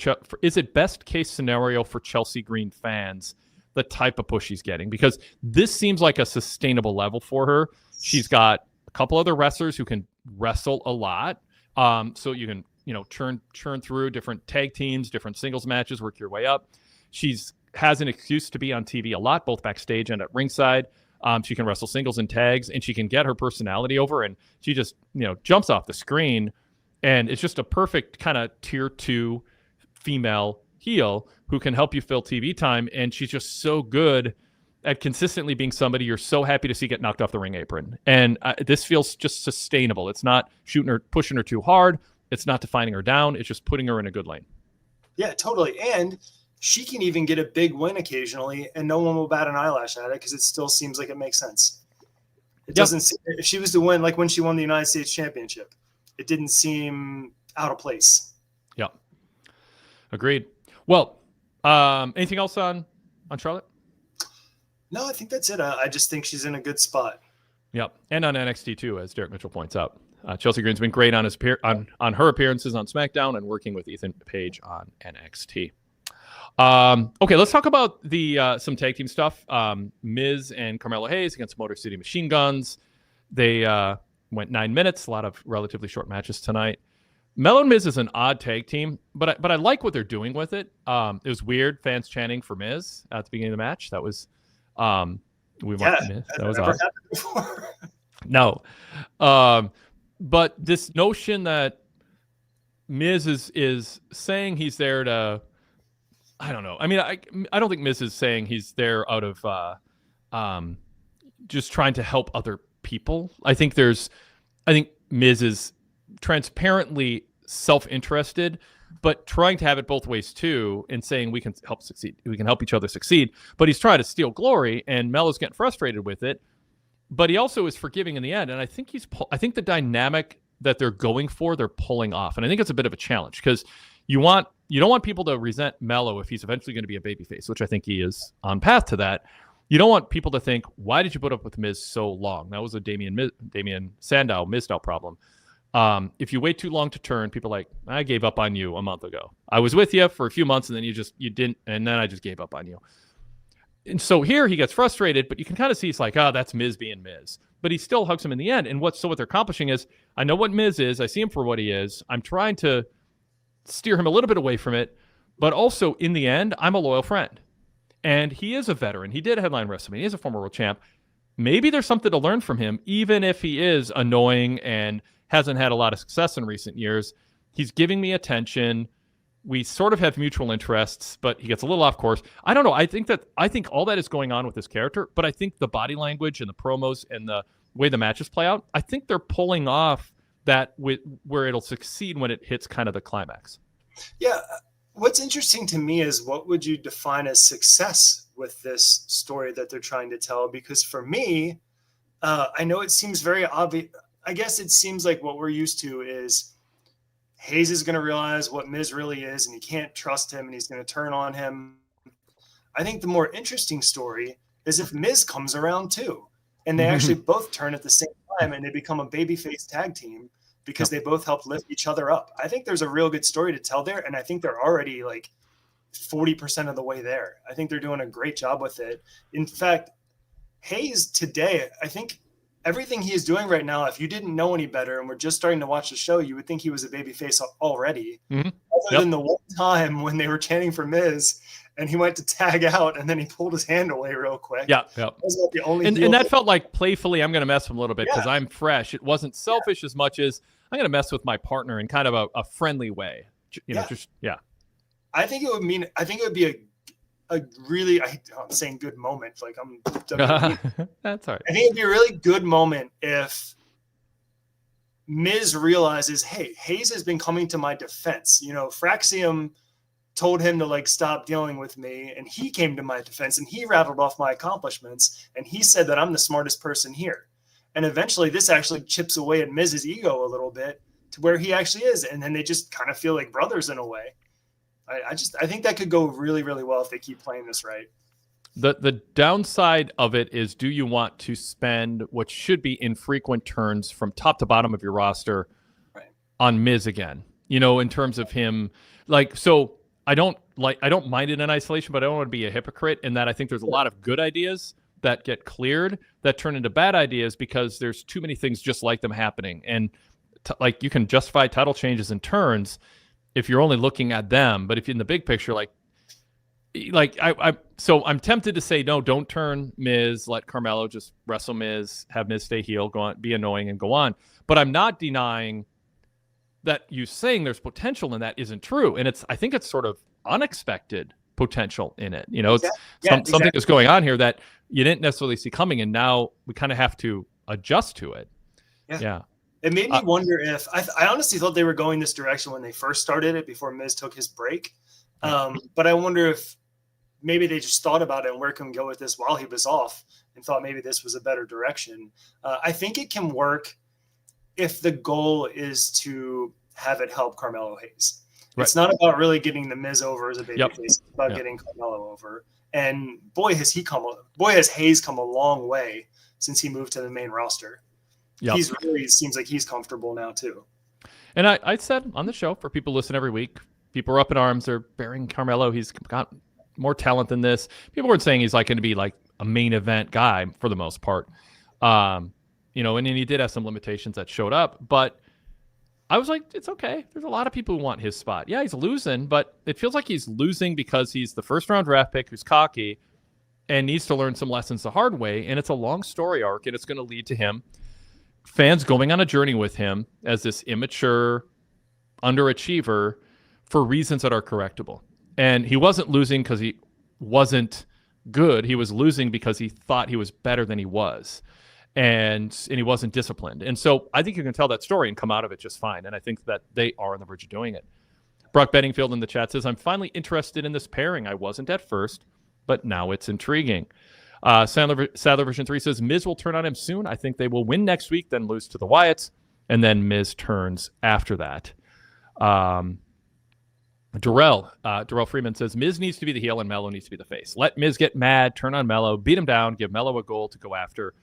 Chelsea Green fans, the type of push she's getting? Because this seems like a sustainable level for her. She's got a couple other wrestlers who can wrestle a lot. So you can, churn through different tag teams, different singles matches, work your way up. Has an excuse to be on TV a lot, both backstage and at ringside. She can wrestle singles and tags, and she can get her personality over, and she just, jumps off the screen. And it's just a perfect kind of tier 2 female heel who can help you fill TV time. And she's just so good at consistently being somebody you're so happy to see get knocked off the ring apron. And this feels just sustainable. It's not shooting her, pushing her too hard. It's not defining her down. It's just putting her in a good lane. Yeah, totally. And she can even get a big win occasionally, and no one will bat an eyelash at it because it still seems like it makes sense. It doesn't seem, if she was to win, like when she won the United States Championship, it didn't seem out of place. Yeah. Agreed. Well, anything else on Charlotte? No, I think that's it. I just think she's in a good spot. Yep. And on NXT too, as Derek Mitchell points out. Chelsea Green's been great on on her appearances on SmackDown and working with Ethan Page on NXT. Okay, let's talk about the some tag team stuff. Miz and Carmelo Hayes against Motor City Machine Guns. They went 9 minutes, a lot of relatively short matches tonight. Melo and Miz is an odd tag team, but I like what they're doing with it. It was weird, fans chanting for Miz at the beginning of the match. That was Miz. That was odd. No. But this notion that Miz is saying he's there to, I don't know. I mean, I don't think Miz is saying he's there out of just trying to help other people. I think Miz is transparently self-interested, but trying to have it both ways too, and saying we can help succeed, we can help each other succeed. But he's trying to steal glory, and Melo's getting frustrated with it. But he also is forgiving in the end, and I think the dynamic that they're going for, they're pulling off, and I think it's a bit of a challenge because you don't want people to resent Melo if he's eventually going to be a babyface, which I think he is on path to that. You don't want people to think, why did you put up with Miz so long? That was a Damien Sandow Mizdow problem. If you wait too long to turn, people are like, I gave up on you a month ago. I was with you for a few months, and then you didn't, and then I just gave up on you. And so here he gets frustrated, but you can kind of see it's like, that's Miz being Miz. But he still hugs him in the end. And what they're accomplishing is, I know what Miz is. I see him for what he is. I'm trying to steer him a little bit away from it. But also, in the end, I'm a loyal friend. And he is a veteran. He did headline WrestleMania. He is a former world champ. Maybe there's something to learn from him, even if he is annoying and hasn't had a lot of success in recent years. He's giving me attention. We sort of have mutual interests, but he gets a little off course. I don't know. I think all that is going on with this character, but I think the body language and the promos and the way the matches play out, I think they're pulling off that where it'll succeed when it hits kind of the climax. Yeah. What's interesting to me is, what would you define as success with this story that they're trying to tell? Because for me, I know it seems very obvious. I guess it seems like what we're used to is Hayes is going to realize what Miz really is, and he can't trust him, and he's going to turn on him. I think the more interesting story is if Miz comes around too, and they actually both turn at the same time, and they become a babyface tag team because they both help lift each other up. I think there's a real good story to tell there, and I think they're already like 40% of the way there. I think they're doing a great job with it. In fact, Hayes today, I think everything he is doing right now, if you didn't know any better and we're just starting to watch the show, you would think he was a babyface already. Other than the one time when they were chanting for Miz and he went to tag out and then he pulled his hand away real quick. Yeah. That was like the only and that felt like playfully, I'm going to mess him a little bit because I'm fresh. It wasn't selfish as much as I'm going to mess with my partner in kind of a friendly way. I think it would be a really, I'm saying good moment. Like that's all right. I think it'd be a really good moment if Miz realizes, hey, Hayes has been coming to my defense. Fraxium told him to stop dealing with me, and he came to my defense, and he rattled off my accomplishments, and he said that I'm the smartest person here. And eventually this actually chips away at Miz's ego a little bit to where he actually is, and then they just kind of feel like brothers in a way. I think that could go really, really well if they keep playing this right. The downside of it is, do you want to spend what should be infrequent turns from top to bottom of your roster on Miz again? In terms of him, so I don't mind it in isolation, but I don't want to be a hypocrite in that I think there's a lot of good ideas that get cleared that turn into bad ideas because there's too many things just like them happening. And you can justify title changes and turns if you're only looking at them, but if you're in the big picture, so I'm tempted to say, no, don't turn Miz, let Carmelo just wrestle Miz, have Miz stay heel, go on, be annoying and go on. But I'm not denying that you saying there's potential in that isn't true. And I think it's sort of unexpected potential in it. Something is going on here that you didn't necessarily see coming, and now we kind of have to adjust to it. Yeah. It made me wonder if I honestly thought they were going this direction when they first started it before Miz took his break. But I wonder if maybe they just thought about it and where can we go with this while he was off and thought maybe this was a better direction. I think it can work if the goal is to have it help Carmelo Hayes. Right. It's not about really getting the Miz over as a babyface. It's about getting Carmelo over. And boy, has Hayes come a long way since he moved to the main roster. Yep. He's really seems like he's comfortable now too. And I said on the show, for people who listen every week, people are up in arms. They're bearing Carmelo. He's got more talent than this. People weren't saying he's like going to be like a main event guy for the most part. And then he did have some limitations that showed up, but I was like, it's okay. There's a lot of people who want his spot. Yeah, he's losing, but it feels like he's losing because he's the first round draft pick who's cocky and needs to learn some lessons the hard way. And it's a long story arc, and it's going to lead to him, fans going on a journey with him as this immature underachiever for reasons that are correctable. And he wasn't losing because he wasn't good. He was losing because he thought he was better than he was. And he wasn't disciplined. And so I think you can tell that story and come out of it just fine. And I think that they are on the verge of doing it. Brock Bedingfield in the chat says, I'm finally interested in this pairing. I wasn't at first, but now it's intriguing. Sadler version 3 says, Miz will turn on him soon. I think they will win next week, then lose to the Wyatts, and then Miz turns after that. Darrell Freeman says, Miz needs to be the heel and Melo needs to be the face. Let Miz get mad, turn on Melo, beat him down, give Melo a goal to go after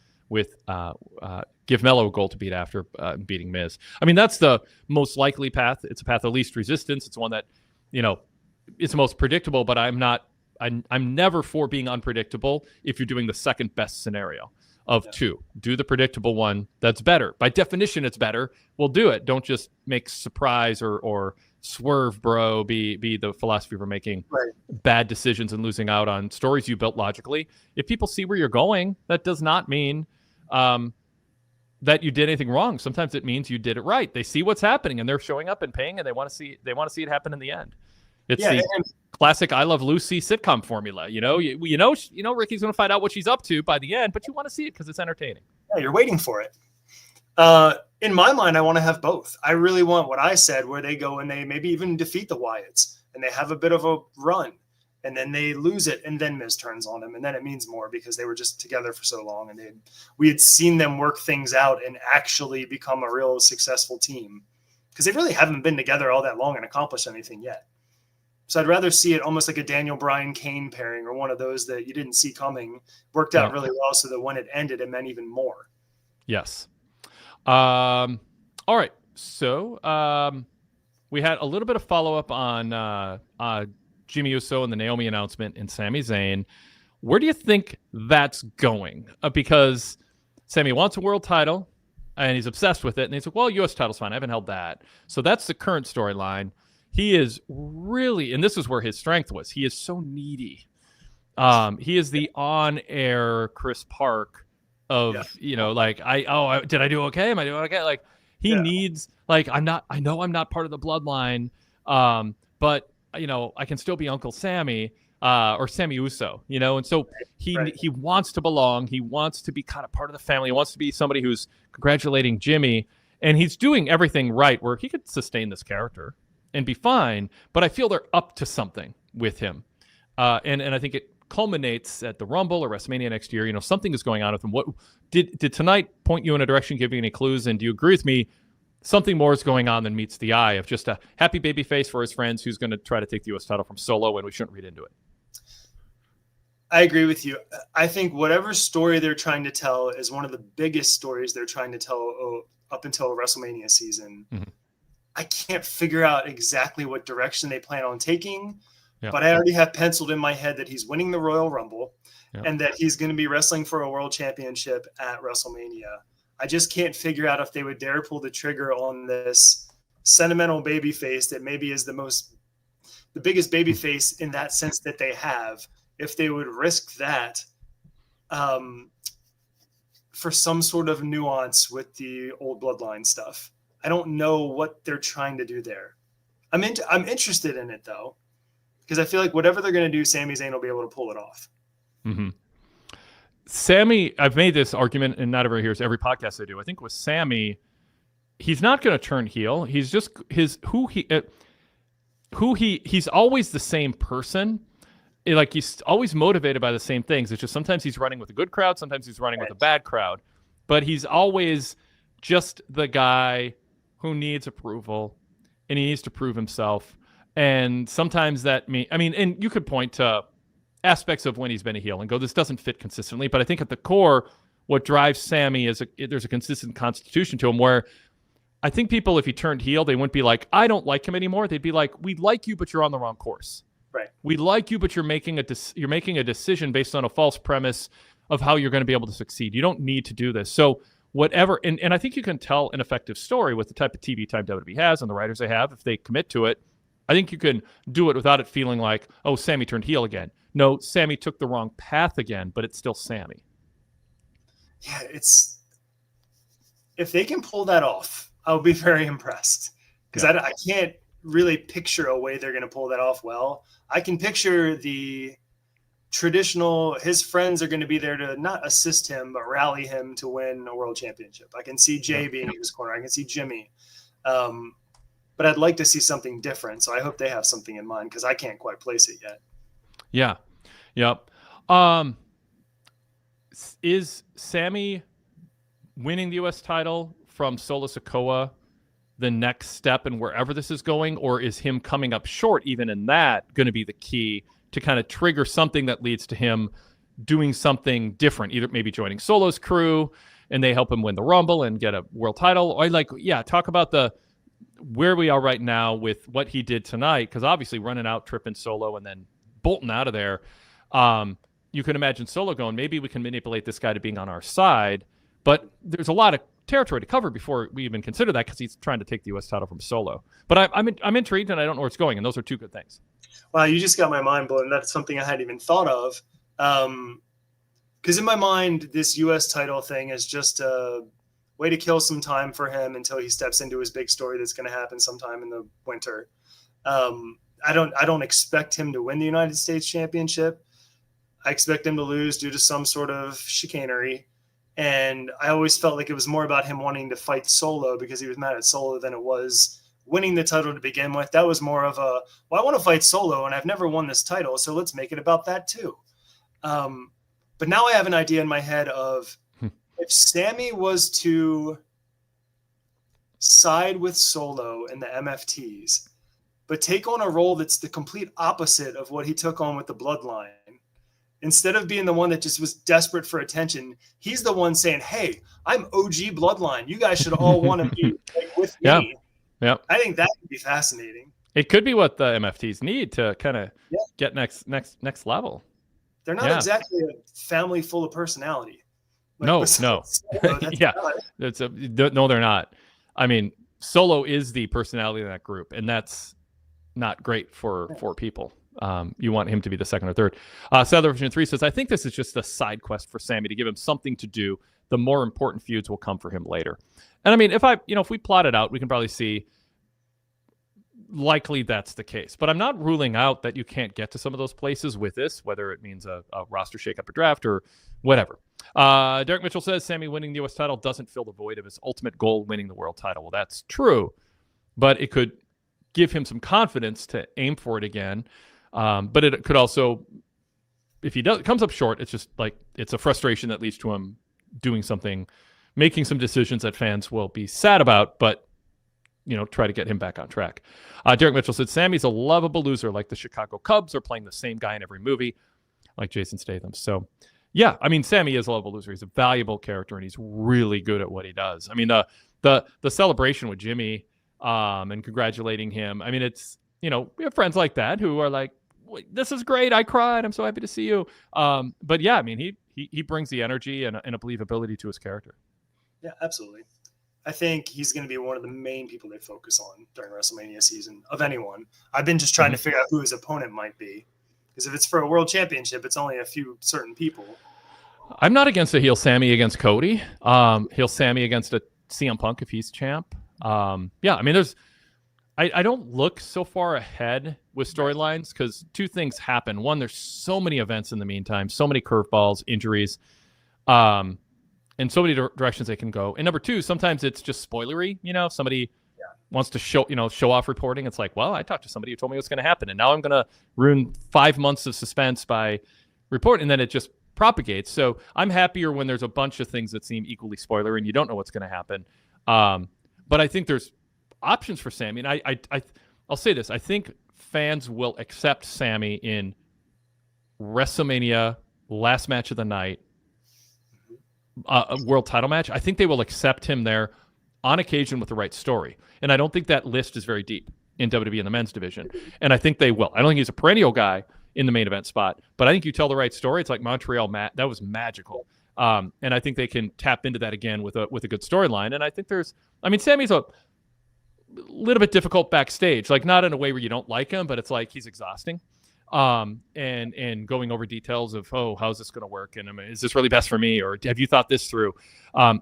give Melo a goal to beat after beating Miz. I mean, that's the most likely path. It's a path of least resistance. It's one that, it's the most predictable, but I'm never for being unpredictable if you're doing the second best scenario of two. Do the predictable one. That's better. By definition, it's better. We'll do it. Don't just make surprise or swerve, bro, be the philosophy for making bad decisions and losing out on stories you built logically. If people see where you're going, that does not mean that you did anything wrong. Sometimes it means you did it right. They see what's happening and they're showing up and paying, and they want to see it happen in the end. It's the classic I Love Lucy sitcom formula. You know Ricky's going to find out what she's up to by the end, but you want to see it because it's entertaining. Yeah, you're waiting for it. In my mind, I want to have both. I really want what I said, where they go and they maybe even defeat the Wyatts and they have a bit of a run and then they lose it and then Miz turns on them. And then it means more because they were just together for so long and we had seen them work things out and actually become a real successful team because they really haven't been together all that long and accomplished anything yet. So I'd rather see it almost like a Daniel Bryan Kane pairing or one of those that you didn't see coming, worked out really well so that when it ended, it meant even more. Yes. All right. So we had a little bit of follow-up on Jimmy Uso and the Naomi announcement and Sami Zayn. Where do you think that's going? Because Sami wants a world title and he's obsessed with it. And he's like, well, U.S. title's fine. I haven't held that. So that's the current storyline. He is really, and this is where his strength was, he is so needy. He is the on-air Chris Park of, did I do okay? Am I doing okay? Like, he needs, like, I know I'm not part of the bloodline, but, I can still be Uncle Sammy or Sami Uso, and so he wants to belong. He wants to be kind of part of the family. He wants to be somebody who's congratulating Jimmy, and he's doing everything right where he could sustain this character and be fine, but I feel they're up to something with him. And I think it culminates at the Rumble or WrestleMania next year. Something is going on with him. What did tonight point you in a direction, give you any clues? And do you agree with me? Something more is going on than meets the eye of just a happy baby face for his friends who's going to try to take the U.S. title from Solo, and we shouldn't read into it. I agree with you. I think whatever story they're trying to tell is one of the biggest stories they're trying to tell up until WrestleMania season. Mm-hmm. I can't figure out exactly what direction they plan on taking, but I already have penciled in my head that he's winning the Royal Rumble and that he's going to be wrestling for a world championship at WrestleMania. I just can't figure out if they would dare pull the trigger on this sentimental baby face that maybe is the biggest baby face in that sense that they have, if they would risk that for some sort of nuance with the old bloodline stuff. I don't know what they're trying to do there. I'm interested in it though, because I feel like whatever they're going to do, Sami Zayn will be able to pull it off. Mm-hmm. Sami, I've made this argument, and not everyone hears every podcast I do. I think with Sami, he's not going to turn heel. He's just he's always the same person. He's always motivated by the same things. It's just sometimes he's running with a good crowd, sometimes he's running with a bad crowd. But he's always just the guy who needs approval, and he needs to prove himself. And sometimes and you could point to aspects of when he's been a heel and go, this doesn't fit consistently. But I think at the core, what drives Sami is there's a consistent constitution to him where I think people, if he turned heel, they wouldn't be like, I don't like him anymore. They'd be like, we like you, but you're on the wrong course. Right. We like you, but you're making a decision based on a false premise of how you're going to be able to succeed. You don't need to do this. So whatever, and I think you can tell an effective story with the type of TV time WWE has and the writers they have if they commit to it. I think you can do it without it feeling like, oh, Sami turned heel again. No, Sami took the wrong path again, but it's still Sami. Yeah, if they can pull that off, I'll be very impressed because I can't really picture a way they're going to pull that off well. I can picture the traditional, his friends are going to be there to not assist him, but rally him to win a world championship. I can see Jay being in his corner. I can see Jimmy. But I'd like to see something different. So I hope they have something in mind because I can't quite place it yet. Yeah. Yep. Is Sami winning the U.S. title from Solo Sikoa the next step in wherever this is going, or is him coming up short even in that going to be the key to kind of trigger something that leads to him doing something different, either maybe joining Solo's crew and they help him win the Rumble and get a world title? Or talk about where we are right now with what he did tonight, because obviously running out, tripping Solo, and then bolting out of there. You can imagine Solo going, maybe we can manipulate this guy to being on our side, but there's a lot of territory to cover before we even consider that because he's trying to take the U.S. title from Solo. But I'm intrigued, and I don't know where it's going, and those are two good things. Wow, you just got my mind blown. That's something I hadn't even thought of. Because in my mind, this U.S. title thing is just a way to kill some time for him until he steps into his big story that's going to happen sometime in the winter. I don't expect him to win the United States Championship. I expect him to lose due to some sort of chicanery. And I always felt like it was more about him wanting to fight Solo because he was mad at Solo than it was winning the title to begin with. That was more of I want to fight Solo and I've never won this title, so let's make it about that too. But now I have an idea in my head of if Sami was to side with Solo in the MFTs, but take on a role that's the complete opposite of what he took on with the Bloodline. Instead of being the one that just was desperate for attention, he's the one saying, hey, I'm OG Bloodline. You guys should all want to be with me. Yeah. I think that would be fascinating. It could be what the MFTs need to kind of get next level. They're not exactly a family full of personality. No. Solo, No, they're not. I mean, Solo is the personality in that group, and that's not great for people. You want him to be the second or third. Southern Version 3 says, I think this is just a side quest for Sami to give him something to do. The more important feuds will come for him later. And I mean, if we plot it out, we can probably see likely that's the case. But I'm not ruling out that you can't get to some of those places with this, whether it means a roster shakeup or draft or whatever. Derek Mitchell says Sami winning the U.S. title doesn't fill the void of his ultimate goal, winning the world title. Well, that's true, but it could give him some confidence to aim for it again. But it could also, if he comes up short, it's just like it's a frustration that leads to him doing something, making some decisions that fans will be sad about, but try to get him back on track. Derek Mitchell said Sami's a lovable loser, like the Chicago Cubs are playing the same guy in every movie, like Jason Statham. So, yeah, I mean, Sami is a lovable loser. He's a valuable character, and he's really good at what he does. I mean, the celebration with Jimmy and congratulating him. I mean, it's we have friends like that who are like, this is great. I cried. I'm so happy to see you. But yeah, I mean, he brings the energy and a believability to his character. Yeah, absolutely. I think he's going to be one of the main people they focus on during WrestleMania season of anyone. I've been just trying to figure out who his opponent might be. Because if it's for a world championship, it's only a few certain people. I'm not against a heel Sami against Cody. Heel Sami against a CM Punk if he's champ. Yeah, I mean, I don't look so far ahead with storylines because two things happen. One, there's so many events in the meantime, so many curveballs, injuries. And so many directions they can go. And number two, sometimes it's just spoilery. If somebody wants to show off reporting, it's like, well, I talked to somebody who told me what's going to happen, and now I'm going to ruin 5 months of suspense by reporting, and then it just propagates. So I'm happier when there's a bunch of things that seem equally spoilery and you don't know what's going to happen. But I think there's options for Sami. And I'll say this. I think fans will accept Sami in WrestleMania, last match of the night, a world title match. I think they will accept him there on occasion with the right story. And I don't think that list is very deep in WWE in the men's division. And I think they will. I don't think he's a perennial guy in the main event spot, but I think you tell the right story. It's like Montreal that was magical. And I think they can tap into that again with a good storyline. And I think Sami's a little bit difficult backstage, like not in a way where you don't like him, but it's like he's exhausting. And going over details of, how's this going to work? And is this really best for me? Or have you thought this through?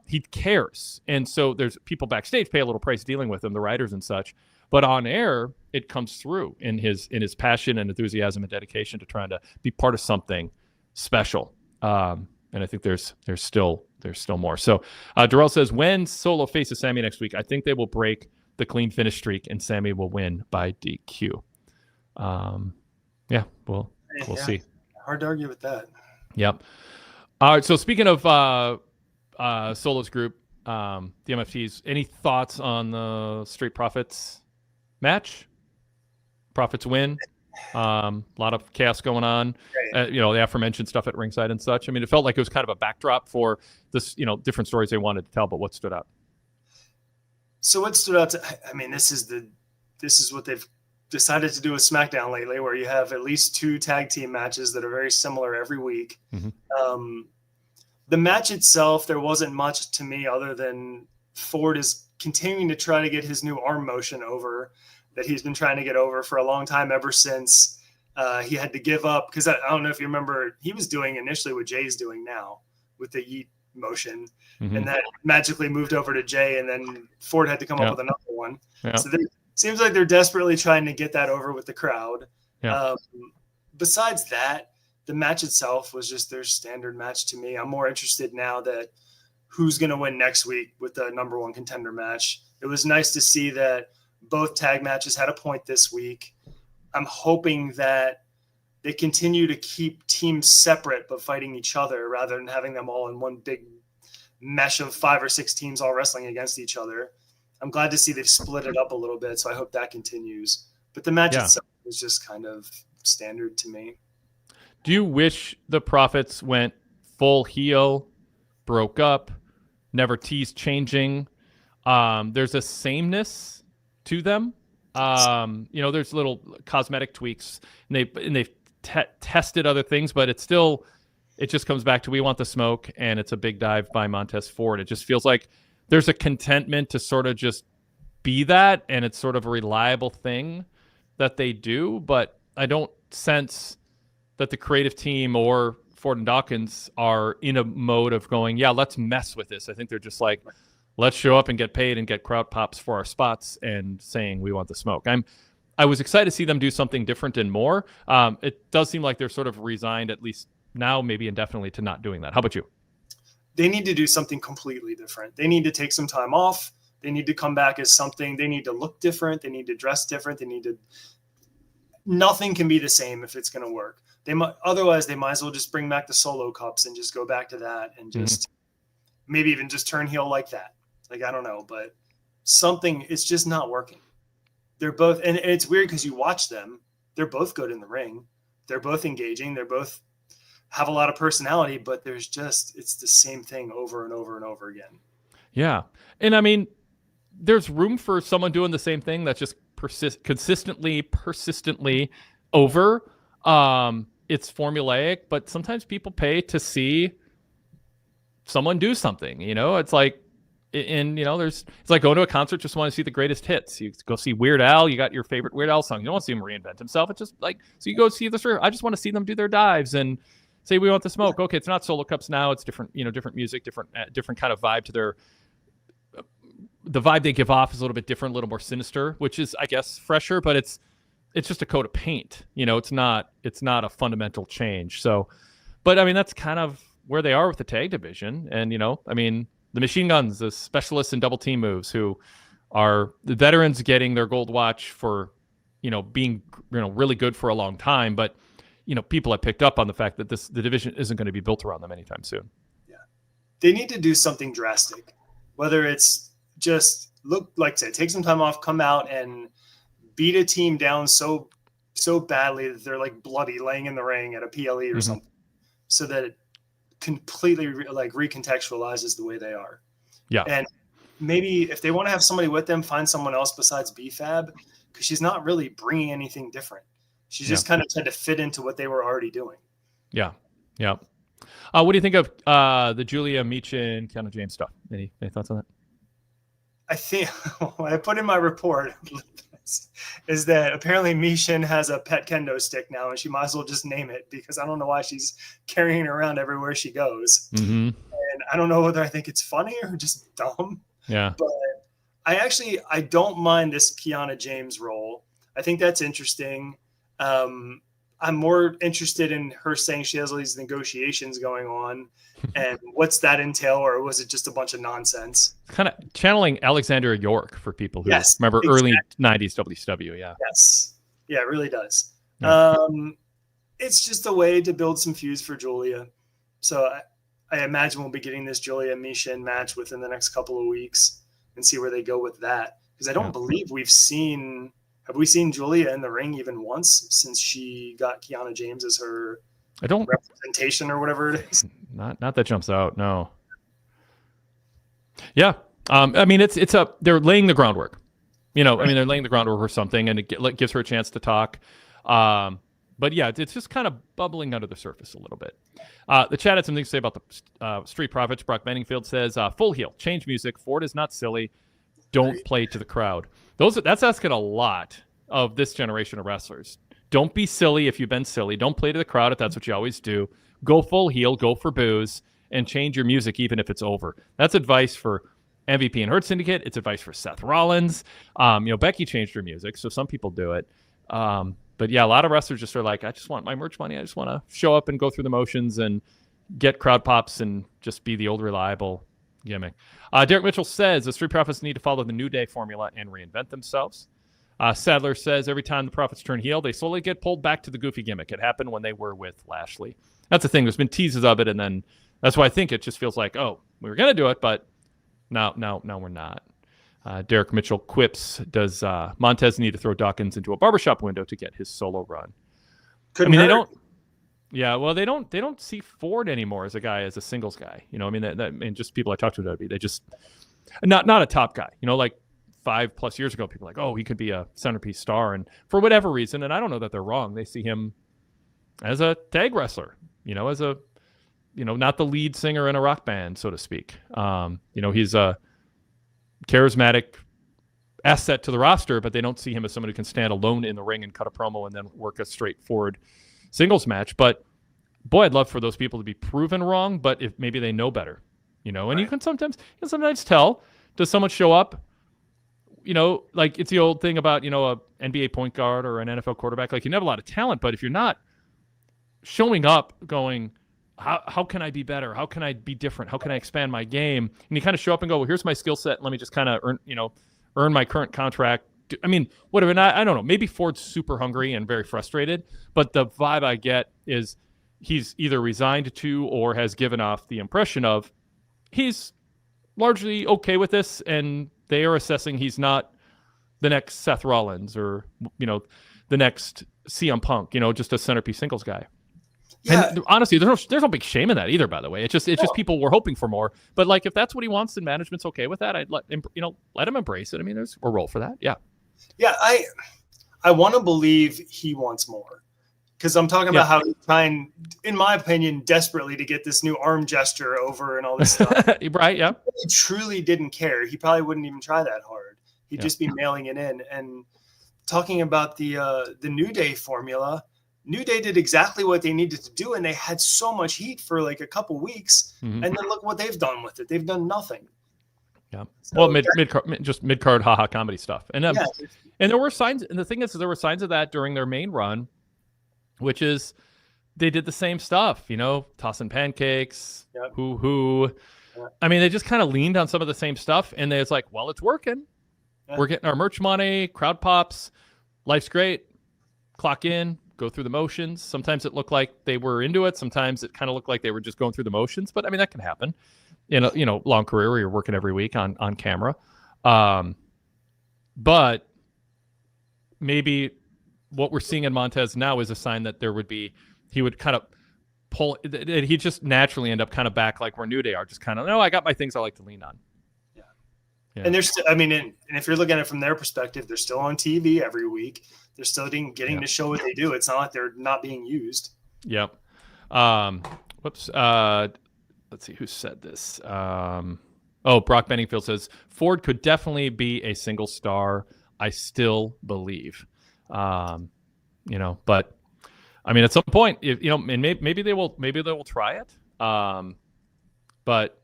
He cares. And so there's people backstage pay a little price dealing with him, the writers and such, but on air, it comes through in his passion and enthusiasm and dedication to trying to be part of something special. And I think there's still more. So Darrell says, when Solo faces Sami next week, I think they will break the clean finish streak and Sami will win by DQ. Yeah, we'll see. Hard to argue with that. Yep. All right. So speaking of Solo's group, the MFTs, any thoughts on the Street Profits match? Profits win. A lot of chaos going on. The aforementioned stuff at ringside and such. I mean, it felt like it was kind of a backdrop for this, different stories they wanted to tell. But what stood out? So what stood out? This is what they've decided to do with SmackDown lately, where you have at least 2 tag team matches that are very similar every week. Mm-hmm. The match itself, there wasn't much to me other than Ford is continuing to try to get his new arm motion over that he's been trying to get over for a long time, ever since he had to give up. Because I don't know if you remember, he was doing initially what Jay's doing now with the yeet motion, mm-hmm. and that magically moved over to Jay, and then Ford had to come up with another one. Yeah. So seems like they're desperately trying to get that over with the crowd. Yeah. Besides that, the match itself was just their standard match to me. I'm more interested now that who's going to win next week with the number 1 contender match. It was nice to see that both tag matches had a point this week. I'm hoping that they continue to keep teams separate but fighting each other rather than having them all in one big mesh of 5 or 6 teams all wrestling against each other. I'm glad to see they've split it up a little bit, so I hope that continues. But the match itself was just kind of standard to me. Do you wish the Profits went full heel, broke up, never teased changing? There's a sameness to them. There's little cosmetic tweaks, and they've tested other things, but it just comes back to we want the smoke, and it's a big dive by Montez Ford. It just feels like there's a contentment to sort of just be that, and it's sort of a reliable thing that they do, but I don't sense that the creative team or Ford and Dawkins are in a mode of going, let's mess with this. I think they're just like, let's show up and get paid and get crowd pops for our spots and saying we want the smoke. I was excited to see them do something different and more. It does seem like they're sort of resigned, at least now, maybe indefinitely, to not doing that. How about you? They need to do something completely different. They need to take some time off. They need to come back as something. They need to look different. They need to dress different. Nothing can be the same if it's going to work. Otherwise, they might as well just bring back the Solo Cups and just go back to that and just maybe even just turn heel like that. Like, I don't know, but something, it's just not working. They're both, and it's weird because you watch them, they're both good in the ring. They're both engaging. They're both have a lot of personality, but it's the same thing over and over and over again. Yeah. And there's room for someone doing the same thing that's just persistently over. It's formulaic, but sometimes people pay to see someone do something, it's like, it's like going to a concert, just want to see the greatest hits. You go see Weird Al, you got your favorite Weird Al song. You don't want to see him reinvent himself. It's just like, so you go see this, I just want to see them do their dives and say, we want the smoke. Okay. It's not Solo Cups now. It's different, different music, different kind of vibe to the vibe they give off is a little bit different, a little more sinister, which is, I guess, fresher, but it's just a coat of paint. It's not a fundamental change. So, but that's kind of where they are with the tag division. And, I mean, the Machine Guns, the specialists in double team moves, who are the veterans getting their gold watch for, being, really good for a long time. But, people have picked up on the fact that the division isn't going to be built around them anytime soon. Yeah. They need to do something drastic, whether it's just like I said, take some time off, come out and beat a team down so badly that they're like bloody laying in the ring at a PLE or something, so that it completely recontextualizes the way they are. Yeah. And maybe if they want to have somebody with them, find someone else besides BFAB, because she's not really bringing anything different. She's just kind of trying to fit into what they were already doing. Yeah. Yeah. What do you think of the Julia Meechin, Kiana James stuff? Any thoughts on that? I think what I put in my report is that apparently Meechin has a pet kendo stick now, and she might as well just name it, because I don't know why she's carrying it around everywhere she goes. And I don't know whether I think it's funny or just dumb. Yeah. But I don't mind this Kiana James role. I think that's interesting. I'm more interested in her saying she has all these negotiations going on, and what's that entail, or was it just a bunch of nonsense? Kind of channeling Alexander York for people who remember early 90s WCW. Yeah. Yes. Yeah, it really does. Yeah. It's just a way to build some feuds for Julia. So I imagine we'll be getting this Julia Meechin match within the next couple of weeks and see where they go with that. Because I don't believe have we seen Julia in the ring even once since she got Kiana James as her representation or whatever it is? Not that jumps out. No. Yeah. I mean, they're laying the groundwork, I mean, they're laying the groundwork for something, and it gives her a chance to talk. But yeah, it's just kind of bubbling under the surface a little bit. The chat had something to say about the Street Profits. Brock Benningfield says, full heel, change music. Ford is not silly. Don't play to the crowd. That's asking a lot of this generation of wrestlers. Don't be silly if you've been silly. Don't play to the crowd if that's what you always do. Go full heel, go for booze, and change your music even if it's over. That's advice for MVP and Hurt Syndicate. It's advice for Seth Rollins. Becky changed her music, so some people do it. But yeah, a lot of wrestlers just are like, I just want my merch money. I just want to show up and go through the motions and get crowd pops and just be the old reliable gimmick. Derek Mitchell says the Street Profits need to follow the New Day formula and reinvent themselves. Sadler says every time the Profits turn heel, they slowly get pulled back to the goofy gimmick. It happened when they were with Lashley. That's the thing. There's been teases of it, and then that's why I think it just feels like, oh, we were going to do it, but no, we're not. Derek Mitchell quips, does Montez need to throw Dawkins into a barbershop window to get his solo run? They don't. Yeah, well, they don't see Ford anymore as a singles guy. And just people I talk to, they just not a top guy. Like 5+ years ago, people were like, oh, he could be a centerpiece star, and for whatever reason, and I don't know that they're wrong, they see him as a tag wrestler. As a not the lead singer in a rock band, so to speak. He's a charismatic asset to the roster, but they don't see him as somebody who can stand alone in the ring and cut a promo and then work a straightforward singles match. But boy, I'd love for those people to be proven wrong, but if maybe they know better, and right. You can sometimes tell, does someone show up, like it's the old thing about, a NBA point guard or an NFL quarterback, like you have a lot of talent, but if you're not showing up going, how can I be better? How can I be different? How can I expand my game? And you kind of show up and go, well, here's my skill set. Let me just kind of earn my current contract. I mean, whatever. And I don't know. Maybe Ford's super hungry and very frustrated, but the vibe I get is he's either resigned to or has given off the impression of he's largely okay with this, and they are assessing he's not the next Seth Rollins or, the next CM Punk, just a centerpiece singles guy. Yeah. And honestly, there's no big shame in that either, by the way. It's just people were hoping for more. But like, if that's what he wants and management's okay with that, I'd let him embrace it. I mean, there's a role for that. Yeah. Yeah. I want to believe he wants more, because I'm talking about how he's trying, in my opinion, desperately to get this new arm gesture over and all this stuff. Right. Yeah. If he truly didn't care, he probably wouldn't even try that hard. He'd just be mailing it in. And talking about the New Day formula, New Day did exactly what they needed to do, and they had so much heat for like a couple weeks, and then look what they've done with it. They've done nothing. Yeah. So mid-card haha comedy stuff. And and there were signs, and the thing is there were signs of that during their main run, which is they did the same stuff, tossing pancakes, Yep. hoo. Yep. I mean, they just kind of leaned on some of the same stuff, and it's like, well, it's working. Yeah. We're getting our merch money, crowd pops, life's great. Clock in, go through the motions. Sometimes it looked like they were into it. Sometimes it kind of looked like they were just going through the motions. But I mean, that can happen in a long career where you're working every week on camera. But maybe what we're seeing in Montez now is a sign that he would kind of pull. He just naturally end up kind of back like where New Day are, just kind of, no, I got my things I like to lean on. Yeah. And they're still, I mean, and if you're looking at it from their perspective, they're still on TV every week. They're still getting to show what they do. It's not like they're not being used. Yep. Whoops. Let's see who said this. Brock Benningfield says Ford could definitely be a single star. I still believe. But I mean, at some point, and maybe they will try it. But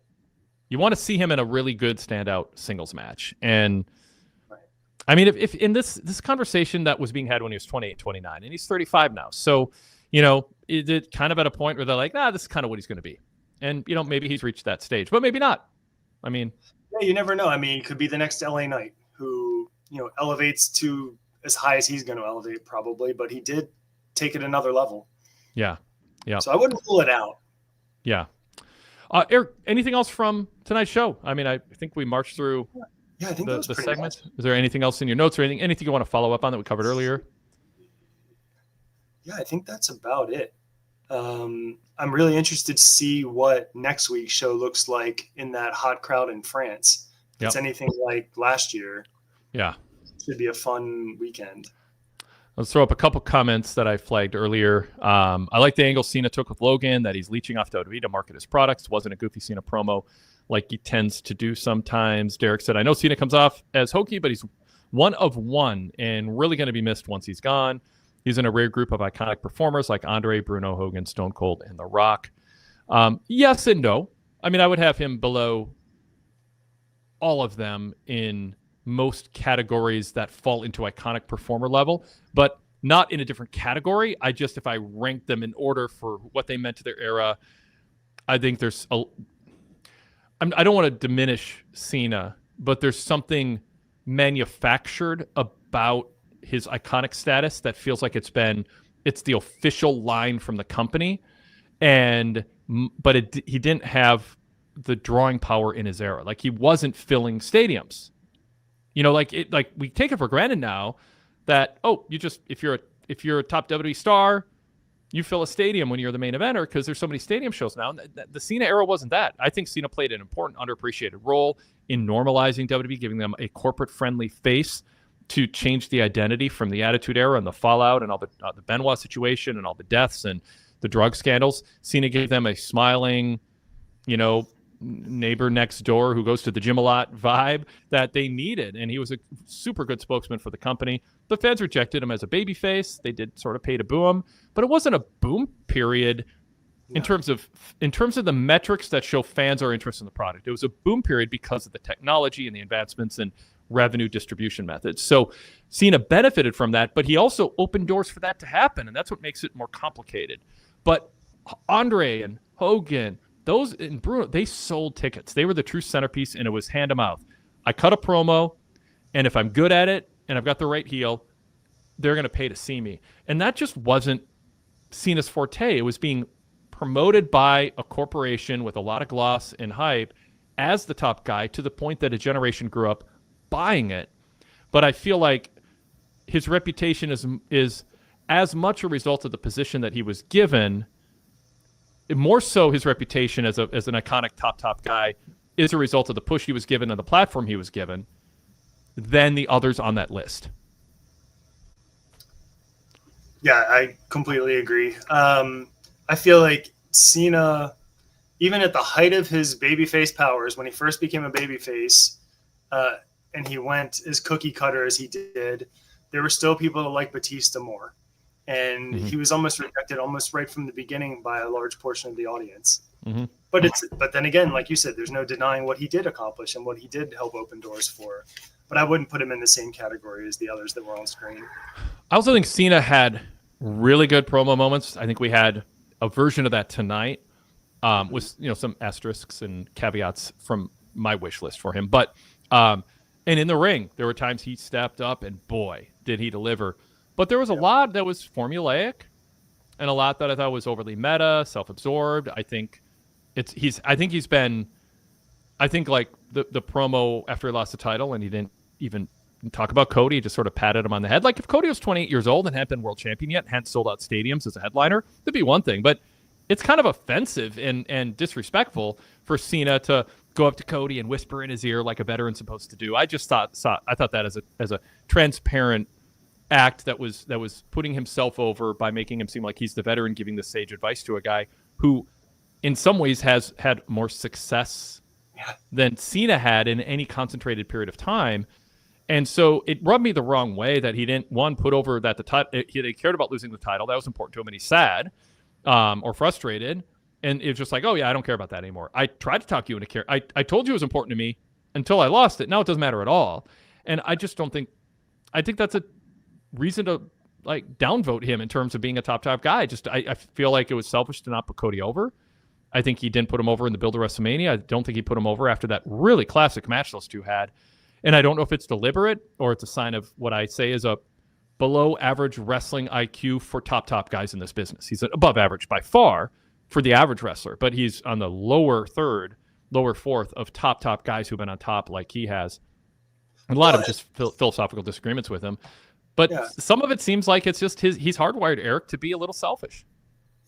you want to see him in a really good standout singles match. And I mean, if in this conversation that was being had when he was 28, 29, and he's 35 now. So, it's kind of at a point where they're like, this is kind of what he's going to be. And, maybe he's reached that stage, but maybe not. I mean, yeah, you never know. I mean, he could be the next LA Knight who, elevates to as high as he's going to elevate probably, but he did take it another level. Yeah. Yeah. So I wouldn't rule it out. Yeah. Eric, anything else from tonight's show? I mean, I think we marched through I think the segments. Is there anything else in your notes or anything you want to follow up on that we covered earlier? Yeah, I think that's about it. I'm really interested to see what next week's show looks like in that hot crowd in France. If it's anything like last year. Yeah. It should be a fun weekend. Let's throw up a couple comments that I flagged earlier. I like the angle Cena took with Logan, that he's leeching off WWE to market his products. Wasn't a goofy Cena promo like he tends to do sometimes. Derek said, I know Cena comes off as hokey, but he's one of one and really going to be missed once he's gone. He's in a rare group of iconic performers like Andre, Bruno, Hogan, Stone Cold, and The Rock. Yes and no. I mean, I would have him below all of them in most categories that fall into iconic performer level, but not in a different category. If I rank them in order for what they meant to their era, I think I don't want to diminish Cena, but there's something manufactured about his iconic status that feels like it's the official line from the company, but he didn't have the drawing power in his era. Like, he wasn't filling stadiums. Like we take it for granted now that, if you're a top WWE star, you fill a stadium when you're the main eventer because there's so many stadium shows now. And the Cena era wasn't that. I think Cena played an important, underappreciated role in normalizing WWE, giving them a corporate-friendly face to change the identity from the Attitude Era and the fallout and all the Benoit situation and all the deaths and the drug scandals. Cena gave them a smiling, neighbor next door who goes to the gym a lot vibe that they needed, and he was a super good spokesman for the company. The fans rejected him as a babyface. They did sort of pay to boo him, but it wasn't a boom period in terms of the metrics that show fans are interested in the product. It was a boom period because of the technology and the advancements and revenue distribution methods. So Cena benefited from that, but he also opened doors for that to happen, and that's what makes it more complicated. But Andre and Hogan, those and Bruno, they sold tickets. They were the true centerpiece, and it was hand to mouth. I cut a promo, and if I'm good at it and I've got the right heel, they're going to pay to see me. And that just wasn't Cena's forte. It was being promoted by a corporation with a lot of gloss and hype as the top guy, to the point that a generation grew up buying it. But I feel like his reputation is as much a result of the position that he was given, more so his reputation as an iconic top guy is a result of the push he was given and the platform he was given than the others on that list. Yeah, I completely agree. I feel like Cena, even at the height of his babyface powers, when he first became a babyface, and he went as cookie cutter as he did, there were still people that liked Batista more. And he was almost rejected almost right from the beginning by a large portion of the audience. But then again, like you said, there's no denying what he did accomplish and what he did help open doors for. But I wouldn't put him in the same category as the others that were on screen. I also think Cena had really good promo moments. I think we had a version of that tonight with some asterisks and caveats from my wish list for him. But and in the ring, there were times he stepped up, and boy, did he deliver. But there was a lot that was formulaic, and a lot that I thought was overly meta, self-absorbed. I think he's been like the promo after he lost the title, and he didn't even talk about Cody, just sort of patted him on the head. Like if Cody was 28 years old and hadn't been world champion yet, hadn't sold out stadiums as a headliner, that'd be one thing. But it's kind of offensive and disrespectful for Cena to go up to Cody and whisper in his ear like a veteran's supposed to do. I just thought that as a transparent act that was putting himself over by making him seem like he's the veteran giving the sage advice to a guy who in some ways has had more success than Cena had in any concentrated period of time. And so it rubbed me the wrong way that he didn't, one, put over that he cared about losing the title. That was important to him, and he's sad or frustrated. And it's just like, oh, yeah, I don't care about that anymore. I tried to talk you into care. I told you it was important to me until I lost it. Now it doesn't matter at all. And I just don't think – I think that's a reason to, like, downvote him in terms of being a top guy. I feel like it was selfish to not put Cody over. I think he didn't put him over in the build of WrestleMania. I don't think he put him over after that really classic match those two had. And I don't know if it's deliberate or it's a sign of what I say is a below average wrestling IQ for top guys in this business. He's above average by far for the average wrestler, but he's on the lower third, lower fourth of top guys who've been on top like he has. And a lot of just philosophical disagreements with him. But some of it seems like it's just he's hardwired, Eric, to be a little selfish.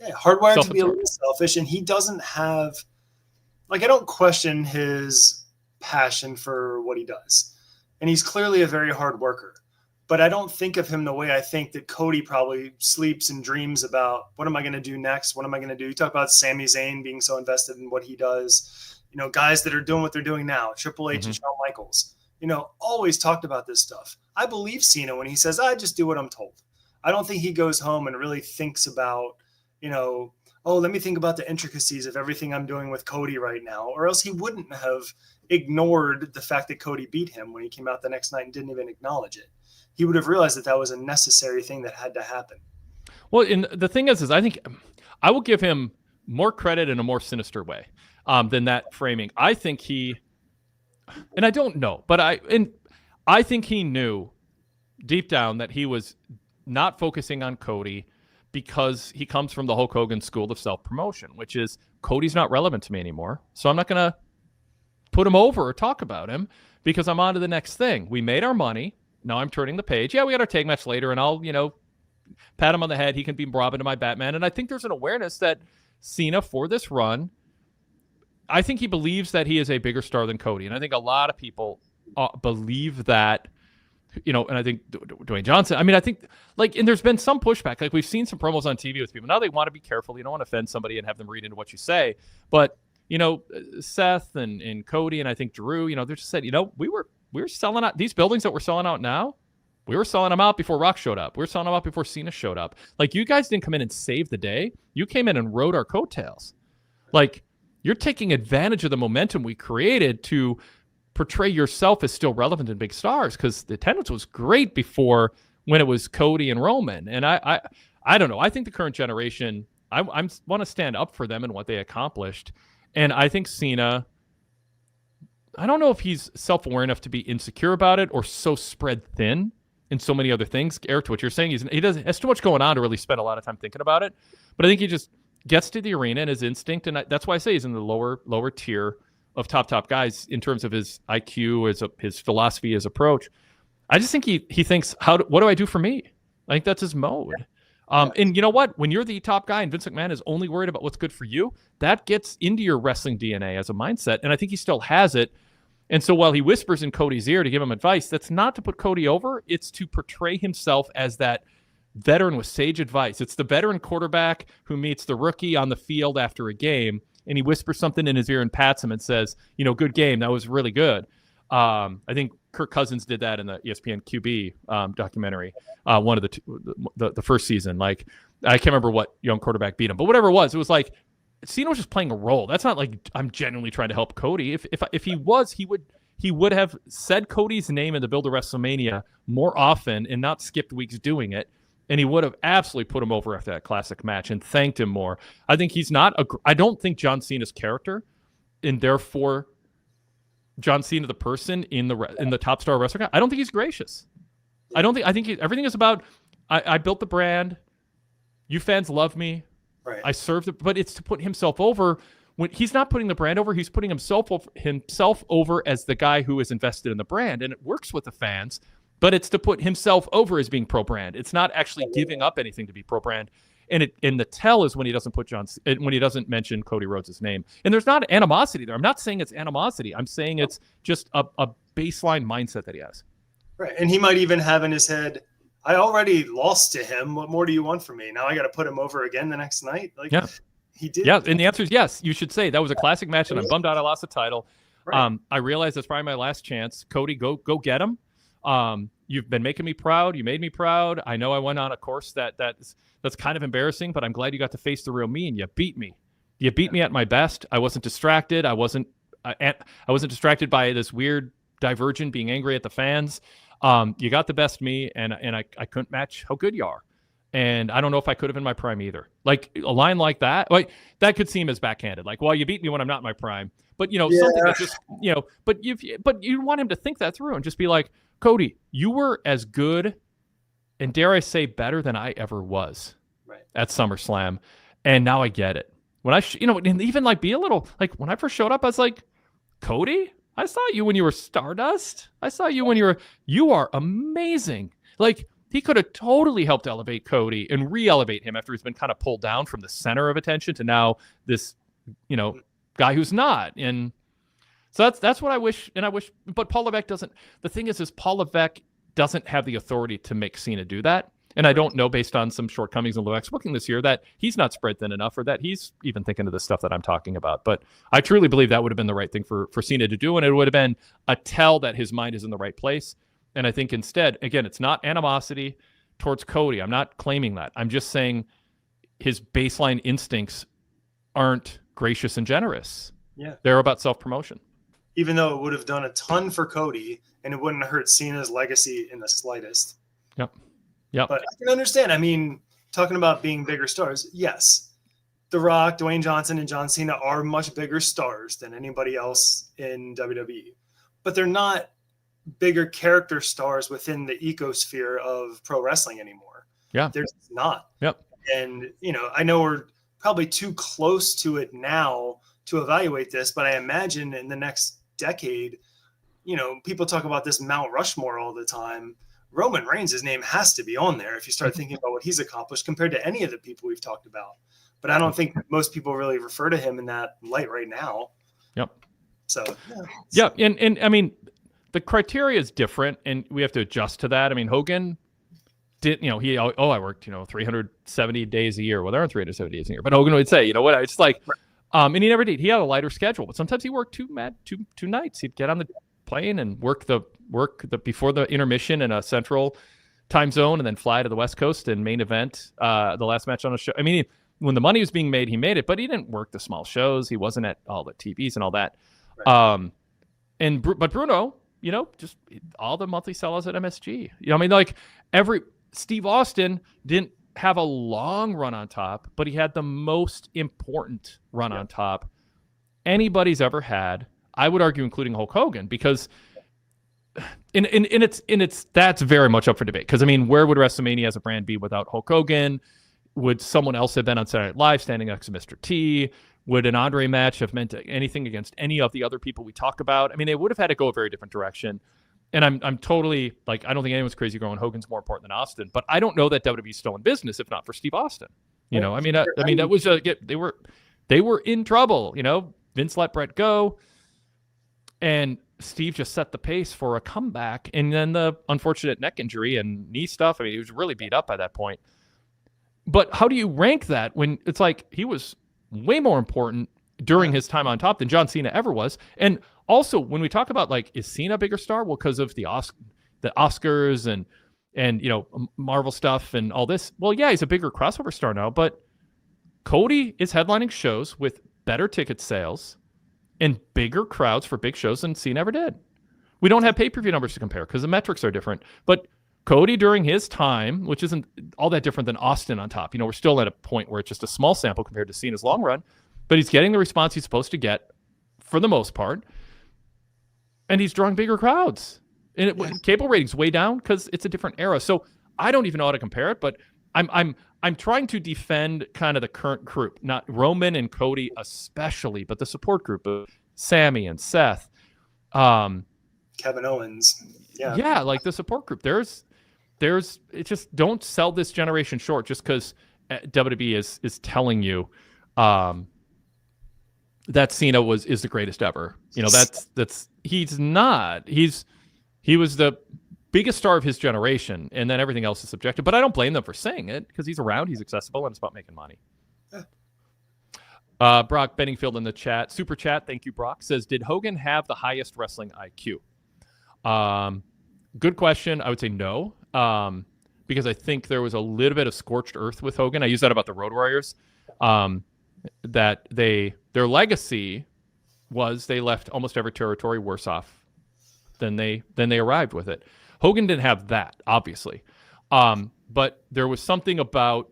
Yeah, hardwired to be a little selfish, and he doesn't have – like I don't question his passion for what he does. And he's clearly a very hard worker. But I don't think of him the way I think that Cody probably sleeps and dreams about what am I going to do next? What am I going to do? You talk about Sami Zayn being so invested in what he does. You know, guys that are doing what they're doing now, Triple H and Shawn Michaels, always talked about this stuff. I believe Cena when he says, I just do what I'm told. I don't think he goes home and really thinks about, let me think about the intricacies of everything I'm doing with Cody right now, or else he wouldn't have ignored the fact that Cody beat him when he came out the next night and didn't even acknowledge it. He would have realized that was a necessary thing that had to happen. Well, and the thing is I think I will give him more credit in a more sinister way than that framing. I think and I don't know, but I think he knew deep down that he was not focusing on Cody because he comes from the Hulk Hogan school of self-promotion, which is Cody's not relevant to me anymore. So I'm not going to put him over or talk about him because I'm on to the next thing. We made our money. Now I'm turning the page. Yeah, we got our tag match later, and I'll, pat him on the head. He can be Robin to my Batman. And I think there's an awareness that Cena, for this run, I think he believes that he is a bigger star than Cody. And I think a lot of people believe that, and I think Dwayne Johnson, I think, and there's been some pushback. Like, we've seen some promos on TV with people. Now they want to be careful. You don't want to offend somebody and have them read into what you say. But, Seth and Cody and I think Drew, they just said, we were selling out these buildings that we're selling out now. We were selling them out before Rock showed up. We were selling them out before Cena showed up. Like, you guys didn't come in and save the day. You came in and rode our coattails. Like, you're taking advantage of the momentum we created to portray yourself as still relevant and big stars, because the attendance was great before when it was Cody and Roman. And I don't know. I think the current generation, I want to stand up for them and what they accomplished. And I think Cena, I don't know if he's self-aware enough to be insecure about it or so spread thin in so many other things. Eric, to what you're saying, he has too much going on to really spend a lot of time thinking about it. But I think he just gets to the arena and his instinct, and that's why I say he's in the lower tier of top guys in terms of his IQ, his philosophy, his approach. I just think he thinks, what do I do for me? I think that's his mode. And you know what? When you're the top guy and Vince McMahon is only worried about what's good for you, that gets into your wrestling DNA as a mindset, and I think he still has it. And so while he whispers in Cody's ear to give him advice, that's not to put Cody over. It's to portray himself as that veteran with sage advice. It's the veteran quarterback who meets the rookie on the field after a game, and he whispers something in his ear and pats him and says, good game. That was really good. I think Kirk Cousins did that in the ESPN QB documentary, one of the first season. Like, I can't remember what young quarterback beat him, but whatever it was like Cena was just playing a role. That's not like I'm genuinely trying to help Cody. If he was, he would have said Cody's name in the build of WrestleMania more often and not skipped weeks doing it. and he would have absolutely put him over after that classic match and thanked him more. I think he's not. I don't think John Cena's character, and therefore John Cena the person in the top star wrestling, I don't think he's gracious. I think everything is about. I built the brand. You fans love me. Right. I served it, but it's to put himself over. When he's not putting the brand over, he's putting himself over as the guy who is invested in the brand, and it works with the fans. But it's to put himself over as being pro-brand. It's not actually giving up anything to be pro-brand. And the tell is when he doesn't mention Cody Rhodes' name. And there's not animosity there. I'm not saying it's animosity. I'm saying it's just a baseline mindset that he has. Right. And he might even have in his head, I already lost to him. What more do you want from me? Now I got to put him over again the next night? Yeah. He did. Yeah. And the answer is yes. You should say that was a classic match, and I'm bummed out I lost the title. Right. I realize that's probably my last chance. Cody, go get him. You've been making me proud. You made me proud. I know I went on a course that's kind of embarrassing, but I'm glad you got to face the real me, and you beat me. You beat me at my best. I wasn't distracted. I wasn't distracted by this weird divergent being angry at the fans. You got the best me, and I couldn't match how good you are. And I don't know if I could have in my prime either. Like a line like that, that could seem as backhanded. Like, well, you beat me when I'm not in my prime. But something that just but you want him to think that through and just be like, Cody, you were as good, and dare I say better than I ever was at SummerSlam, and now I get it. When and even like be a little like when I first showed up, I was like, Cody, I saw you when you were Stardust. I saw you when you are amazing. Like he could have totally helped elevate Cody and re-elevate him after he's been kind of pulled down from the center of attention to now this, guy who's not. And so that's what I wish. And I wish, but Paul Levesque doesn't. The thing is Paul Levesque doesn't have the authority to make Cena do that. And I don't know, based on some shortcomings in Levesque's booking this year, that he's not spread thin enough or that he's even thinking of the stuff that I'm talking about. But I truly believe that would have been the right thing for Cena to do. And it would have been a tell that his mind is in the right place. And I think instead, again, it's not animosity towards Cody. I'm not claiming that. I'm just saying his baseline instincts aren't gracious and generous. Yeah. They're about self-promotion. Even though it would have done a ton for Cody and it wouldn't hurt Cena's legacy in the slightest. Yep. But I can understand. I mean, talking about being bigger stars, yes. The Rock, Dwayne Johnson, and John Cena are much bigger stars than anybody else in WWE. But they're not bigger character stars within the ecosphere of pro wrestling anymore. Yeah. They're just not. Yep. And, I know we're probably too close to it now to evaluate this, but I imagine in the next decade, people talk about this Mount Rushmore all the time. Roman Reigns' name has to be on there if you start thinking about what he's accomplished compared to any of the people we've talked about. But I don't think most people really refer to him in that light right now. Yep. So, yeah. And I mean, the criteria is different and we have to adjust to that. I mean, Hogan did, I worked, 370 days a year. Well, there aren't 370 days a year, but Hogan would say, it's like, and he never did. He had a lighter schedule, but sometimes he worked two nights. He'd get on the plane and work the before the intermission in a central time zone and then fly to the West Coast and main event the last match on a show. I mean, when the money was being made, he made it, but he didn't work the small shows. He wasn't at all the TVs and all that. Right. But Bruno, just all the monthly sellouts at MSG. Steve Austin didn't have a long run on top, but he had the most important run on top anybody's ever had. I would argue, including Hulk Hogan, because that's very much up for debate. Because where would WrestleMania as a brand be without Hulk Hogan? Would someone else have been on Saturday Night Live standing next to Mr. T? Would an Andre match have meant anything against any of the other people we talk about? They would have had to go a very different direction. And I'm totally I don't think anyone's crazy going Hogan's more important than Austin, but I don't know that WWE's still in business if not for Steve Austin. That was they were in trouble. Vince let Brett go. And Steve just set the pace for a comeback. And then the unfortunate neck injury and knee stuff. He was really beat up by that point. But how do you rank that when it's like he was way more important during his time on top than John Cena ever was? And also, when we talk about, is Cena a bigger star? Well, because of the Oscars and Marvel stuff and all this. Well, yeah, he's a bigger crossover star now. But Cody is headlining shows with better ticket sales and bigger crowds for big shows than Cena ever did. We don't have pay-per-view numbers to compare because the metrics are different. But Cody during his time, which isn't all that different than Austin on top. We're still at a point where it's just a small sample compared to Cena's long run, but he's getting the response he's supposed to get for the most part. And he's drawing bigger crowds. And cable ratings way down because it's a different era. So I don't even know how to compare it, but I'm trying to defend kind of the current group, not Roman and Cody especially, but the support group of Sami and Seth. Kevin Owens. Yeah, like the support group. There's it just don't sell this generation short just because WWE is telling you that Cena is the greatest ever. He's not. He was the biggest star of his generation, and then everything else is subjective. But I don't blame them for saying it because he's around, he's accessible, and it's about making money. Yeah. Brock Benningfield in the chat, super chat, thank you, Brock, says, did Hogan have the highest wrestling IQ? Good question. I would say no, because I think there was a little bit of scorched earth with Hogan. I use that about the Road Warriors, that their legacy was they left almost every territory worse off than they arrived with it. Hogan didn't have that, obviously. But there was something about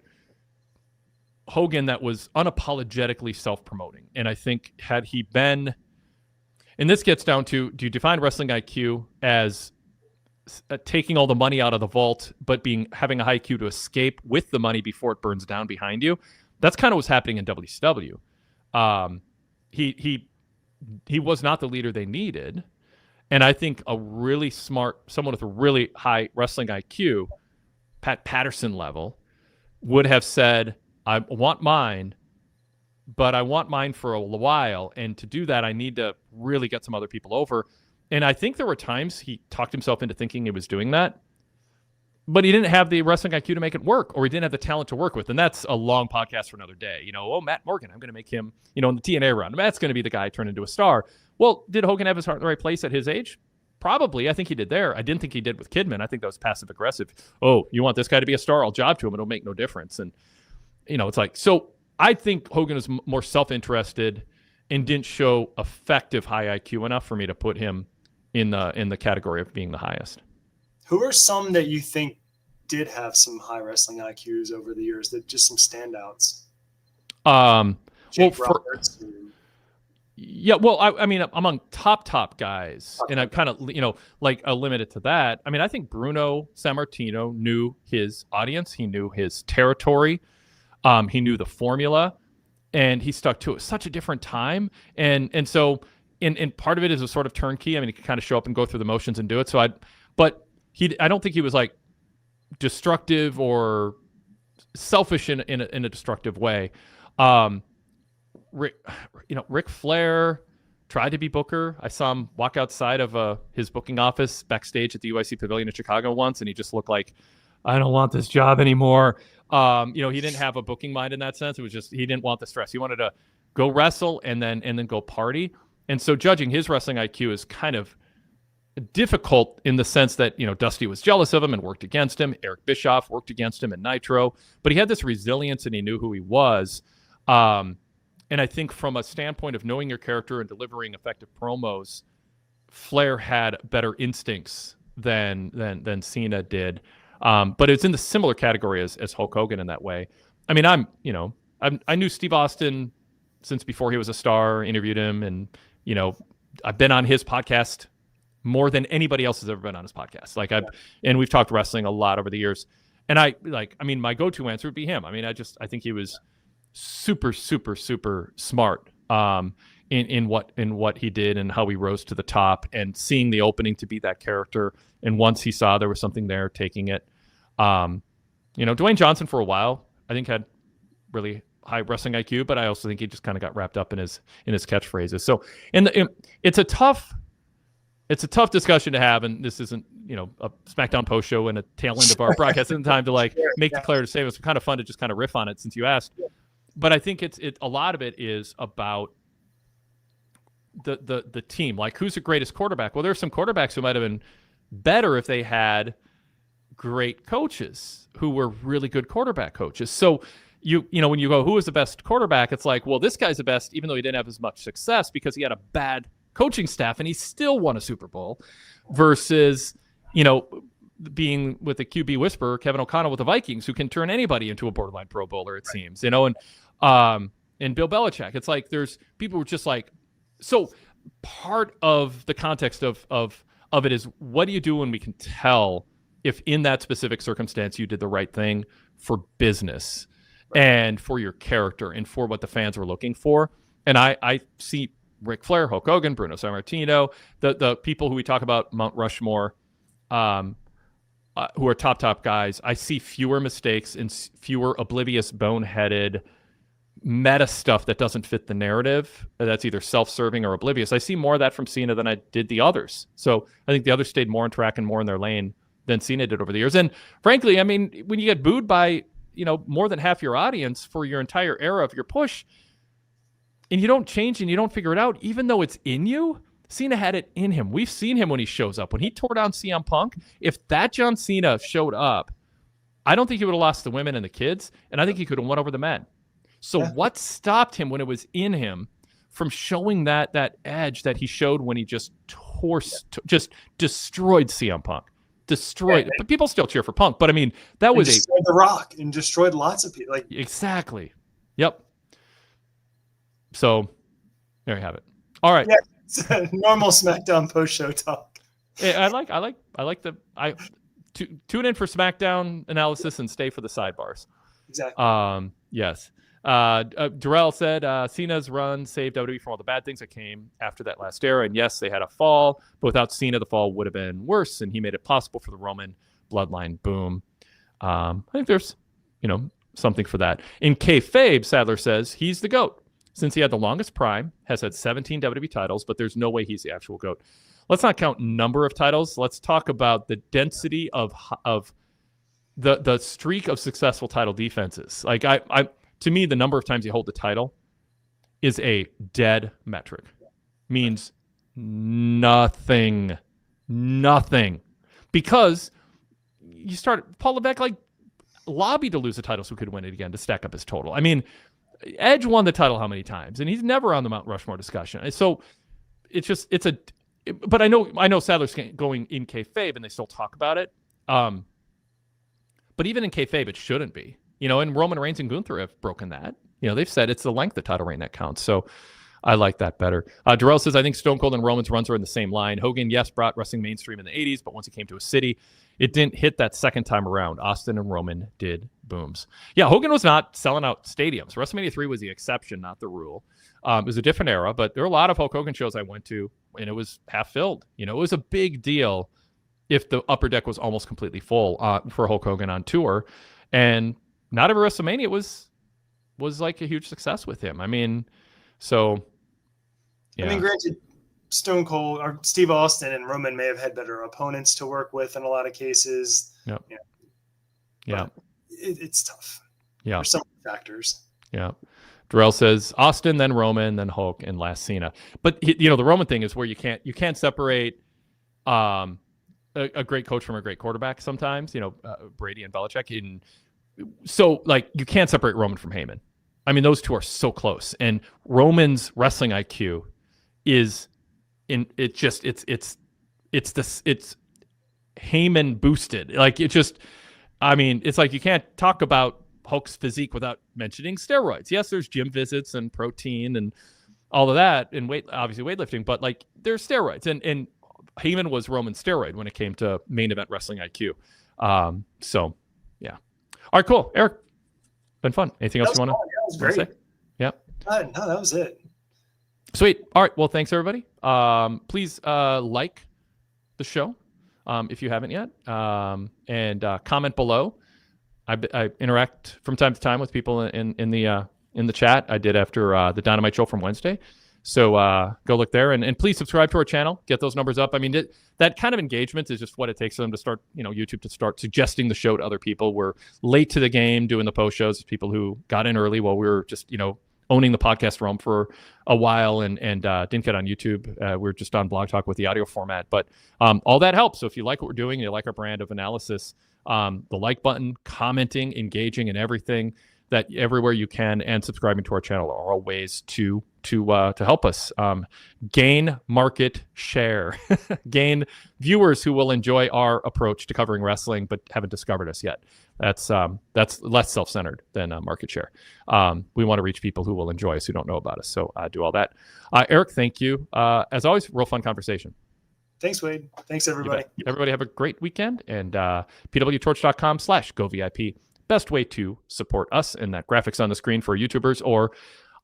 Hogan that was unapologetically self-promoting. And I think had he been, and this gets down to, do you define wrestling IQ as taking all the money out of the vault, but having a high IQ to escape with the money before it burns down behind you? That's kind of what's happening in WCW. He was not the leader they needed. And I think a really smart, someone with a really high wrestling IQ, Pat Patterson level, would have said, I want mine, but I want mine for a while. And to do that, I need to really get some other people over. And I think there were times he talked himself into thinking he was doing that, but he didn't have the wrestling IQ to make it work, or he didn't have the talent to work with. And that's a long podcast for another day. Matt Morgan, I'm going to make him, in the TNA run, Matt's going to be the guy turned into a star. Well, did Hogan have his heart in the right place at his age? Probably. I think he did there. I didn't think he did with Kidman. I think that was passive aggressive. Oh, you want this guy to be a star? I'll job to him. It'll make no difference. And, it's like, so I think Hogan was more self-interested and didn't show effective high IQ enough for me to put him in the category of being the highest. Who are some that you think did have some high wrestling IQs over the years, that just some standouts? Roberts. Yeah, well, I mean, among top guys, and I'm kind of, limited to that. I mean, I think Bruno Sammartino knew his audience. He knew his territory. He knew the formula, and he stuck to it. Such a different time. And so in part of it is a sort of turnkey. I mean, he could kind of show up and go through the motions and do it. I don't think he was like destructive or selfish in a destructive way. Ric Flair tried to be Booker. I saw him walk outside of his booking office backstage at the UIC Pavilion in Chicago once, and he just looked like, I don't want this job anymore. He didn't have a booking mind in that sense. It was just he didn't want the stress. He wanted to go wrestle and then go party. And so judging his wrestling IQ is kind of difficult in the sense that, Dusty was jealous of him and worked against him. Eric Bischoff worked against him in Nitro, but he had this resilience and he knew who he was. And I think from a standpoint of knowing your character and delivering effective promos, Flair had better instincts than Cena did. But it's in the similar category as Hulk Hogan in that way. I mean, I knew Steve Austin since before he was a star, interviewed him, and, I've been on his podcast more than anybody else has ever been on his podcast. And we've talked wrestling a lot over the years. And my go-to answer would be him. I mean, I think he was super, super, super smart in what he did and how he rose to the top, and seeing the opening to be that character. And once he saw there was something there, taking it. Dwayne Johnson for a while, I think, had really high wrestling IQ, but I also think he just kind of got wrapped up in his catchphrases. So, it's a tough discussion to have, and this isn't, a SmackDown post show and a tail end of our broadcast in time to make declarative statements. It's kind of fun to just kind of riff on it since you asked. But I think a lot of it is about the team. Like, who's the greatest quarterback? Well, there's some quarterbacks who might have been better if they had great coaches who were really good quarterback coaches. So when you go, who is the best quarterback? It's like, well, this guy's the best, even though he didn't have as much success because he had a bad coaching staff and he still won a Super Bowl, versus, being with the QB whisperer, Kevin O'Connell with the Vikings, who can turn anybody into a borderline Pro Bowler, it seems, you know, and Bill Belichick. It's like there's people who are just like, so part of the context of it is, what do you do when we can tell if in that specific circumstance you did the right thing for business and for your character and for what the fans were looking for? And I see Ric Flair, Hulk Hogan, Bruno Sammartino, the people who we talk about, Mount Rushmore, who are top guys. I see fewer mistakes and fewer oblivious, boneheaded, meta stuff that doesn't fit the narrative. That's either self-serving or oblivious. I see more of that from Cena than I did the others. So I think the others stayed more on track and more in their lane than Cena did over the years. And frankly, I mean, when you get booed by, you know, more than half your audience for your entire era of your push, and you don't change and you don't figure it out, even though it's in you, Cena had it in him. We've seen him when he shows up. When he tore down CM Punk, if that John Cena showed up, I don't think he would have lost the women and the kids, and I think he could have won over the men. So what stopped him when it was in him from showing that edge that he showed when he just just destroyed CM Punk? Destroyed. But people still cheer for Punk. But I mean, that was destroyed The Rock and destroyed lots of people. Like, exactly. Yep. So there you have it. All right. Yeah, it's a normal SmackDown post-show talk. I like tune in for SmackDown analysis and stay for the sidebars. Exactly. Yes. Darrell said Cena's run saved WWE from all the bad things that came after that last era. And yes, they had a fall, but without Cena, the fall would have been worse. And he made it possible for the Roman bloodline boom. I think there's, you know, something for that. In kayfabe, Sadler says he's the GOAT since he had the longest prime, has had 17 WWE titles, but there's no way he's the actual GOAT. Let's not count number of titles. Let's talk about the density of the streak of successful title defenses. Like to me, the number of times you hold the title is a dead metric. Means nothing. Because you start, Paul Levesque, like, lobbied to lose the title so he could win it again to stack up his total. I mean, Edge won the title how many times? And he's never on the Mount Rushmore discussion. So but I know Sadler's going in kayfabe and they still talk about it. But even in kayfabe, it shouldn't be. You know, and Roman Reigns and Gunther have broken that. You know, they've said it's the length of title reign that counts. So I like that better. Darrell says, I think Stone Cold and Roman's runs are in the same line. Hogan, yes, brought wrestling mainstream in the 80s, but once he came to a city, it didn't hit that second time around. Austin and Roman did booms. Yeah, Hogan was not selling out stadiums. WrestleMania 3 was the exception, not the rule. It was a different era, but there were a lot of Hulk Hogan shows I went to, and it was half filled. You know, it was a big deal if the upper deck was almost completely full for Hulk Hogan on tour. And not every WrestleMania was like a huge success with him. I mean, so yeah. I mean, granted, Stone Cold or Steve Austin and Roman may have had better opponents to work with in a lot of cases. Yep. Yeah. Yeah. It's tough. Yeah. There's some factors. Yeah. Darrell says Austin, then Roman, then Hulk, and last Cena. But you know, the Roman thing is where you can't separate a great coach from a great quarterback. Sometimes, you know, Brady and Belichick. So like you can't separate Roman from Heyman. I mean, those two are so close. And Roman's wrestling IQ is it's Heyman boosted. Like it just, I mean, it's like you can't talk about Hulk's physique without mentioning steroids. Yes, there's gym visits and protein and all of that, and obviously weightlifting, but like there's steroids. And Heyman was Roman's steroid when it came to main event wrestling IQ. So yeah. All right, cool. Eric, been fun. Anything else you want to say? Yeah. No, that was it. Sweet. All right. Well, thanks everybody. Please like the show if you haven't yet, and comment below. I interact from time to time with people in the chat. I did after the Dynamite show from Wednesday. So go look there and please subscribe to our channel. Get those numbers up. I mean, that kind of engagement is just what it takes for them to start, you know, YouTube to start suggesting the show to other people. We're late to the game doing the post shows. People who got in early while we were just, you know, owning the podcast realm for a while and didn't get on YouTube. We're just on Blog Talk with the audio format. But all that helps. So if you like what we're doing, you like our brand of analysis, the like button, commenting, engaging, and everything that everywhere you can, and subscribing to our channel are all ways to to help us gain market share, gain viewers who will enjoy our approach to covering wrestling but haven't discovered us yet. That's less self-centered than market share. We want to reach people who will enjoy us who don't know about us. So do all that. Eric, thank you. As always, real fun conversation. Thanks, Wade. Thanks, everybody. Everybody have a great weekend. And pwtorch.com/govip. Best way to support us. And that graphics on the screen for YouTubers or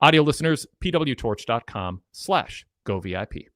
audio listeners, pwtorch.com/govip.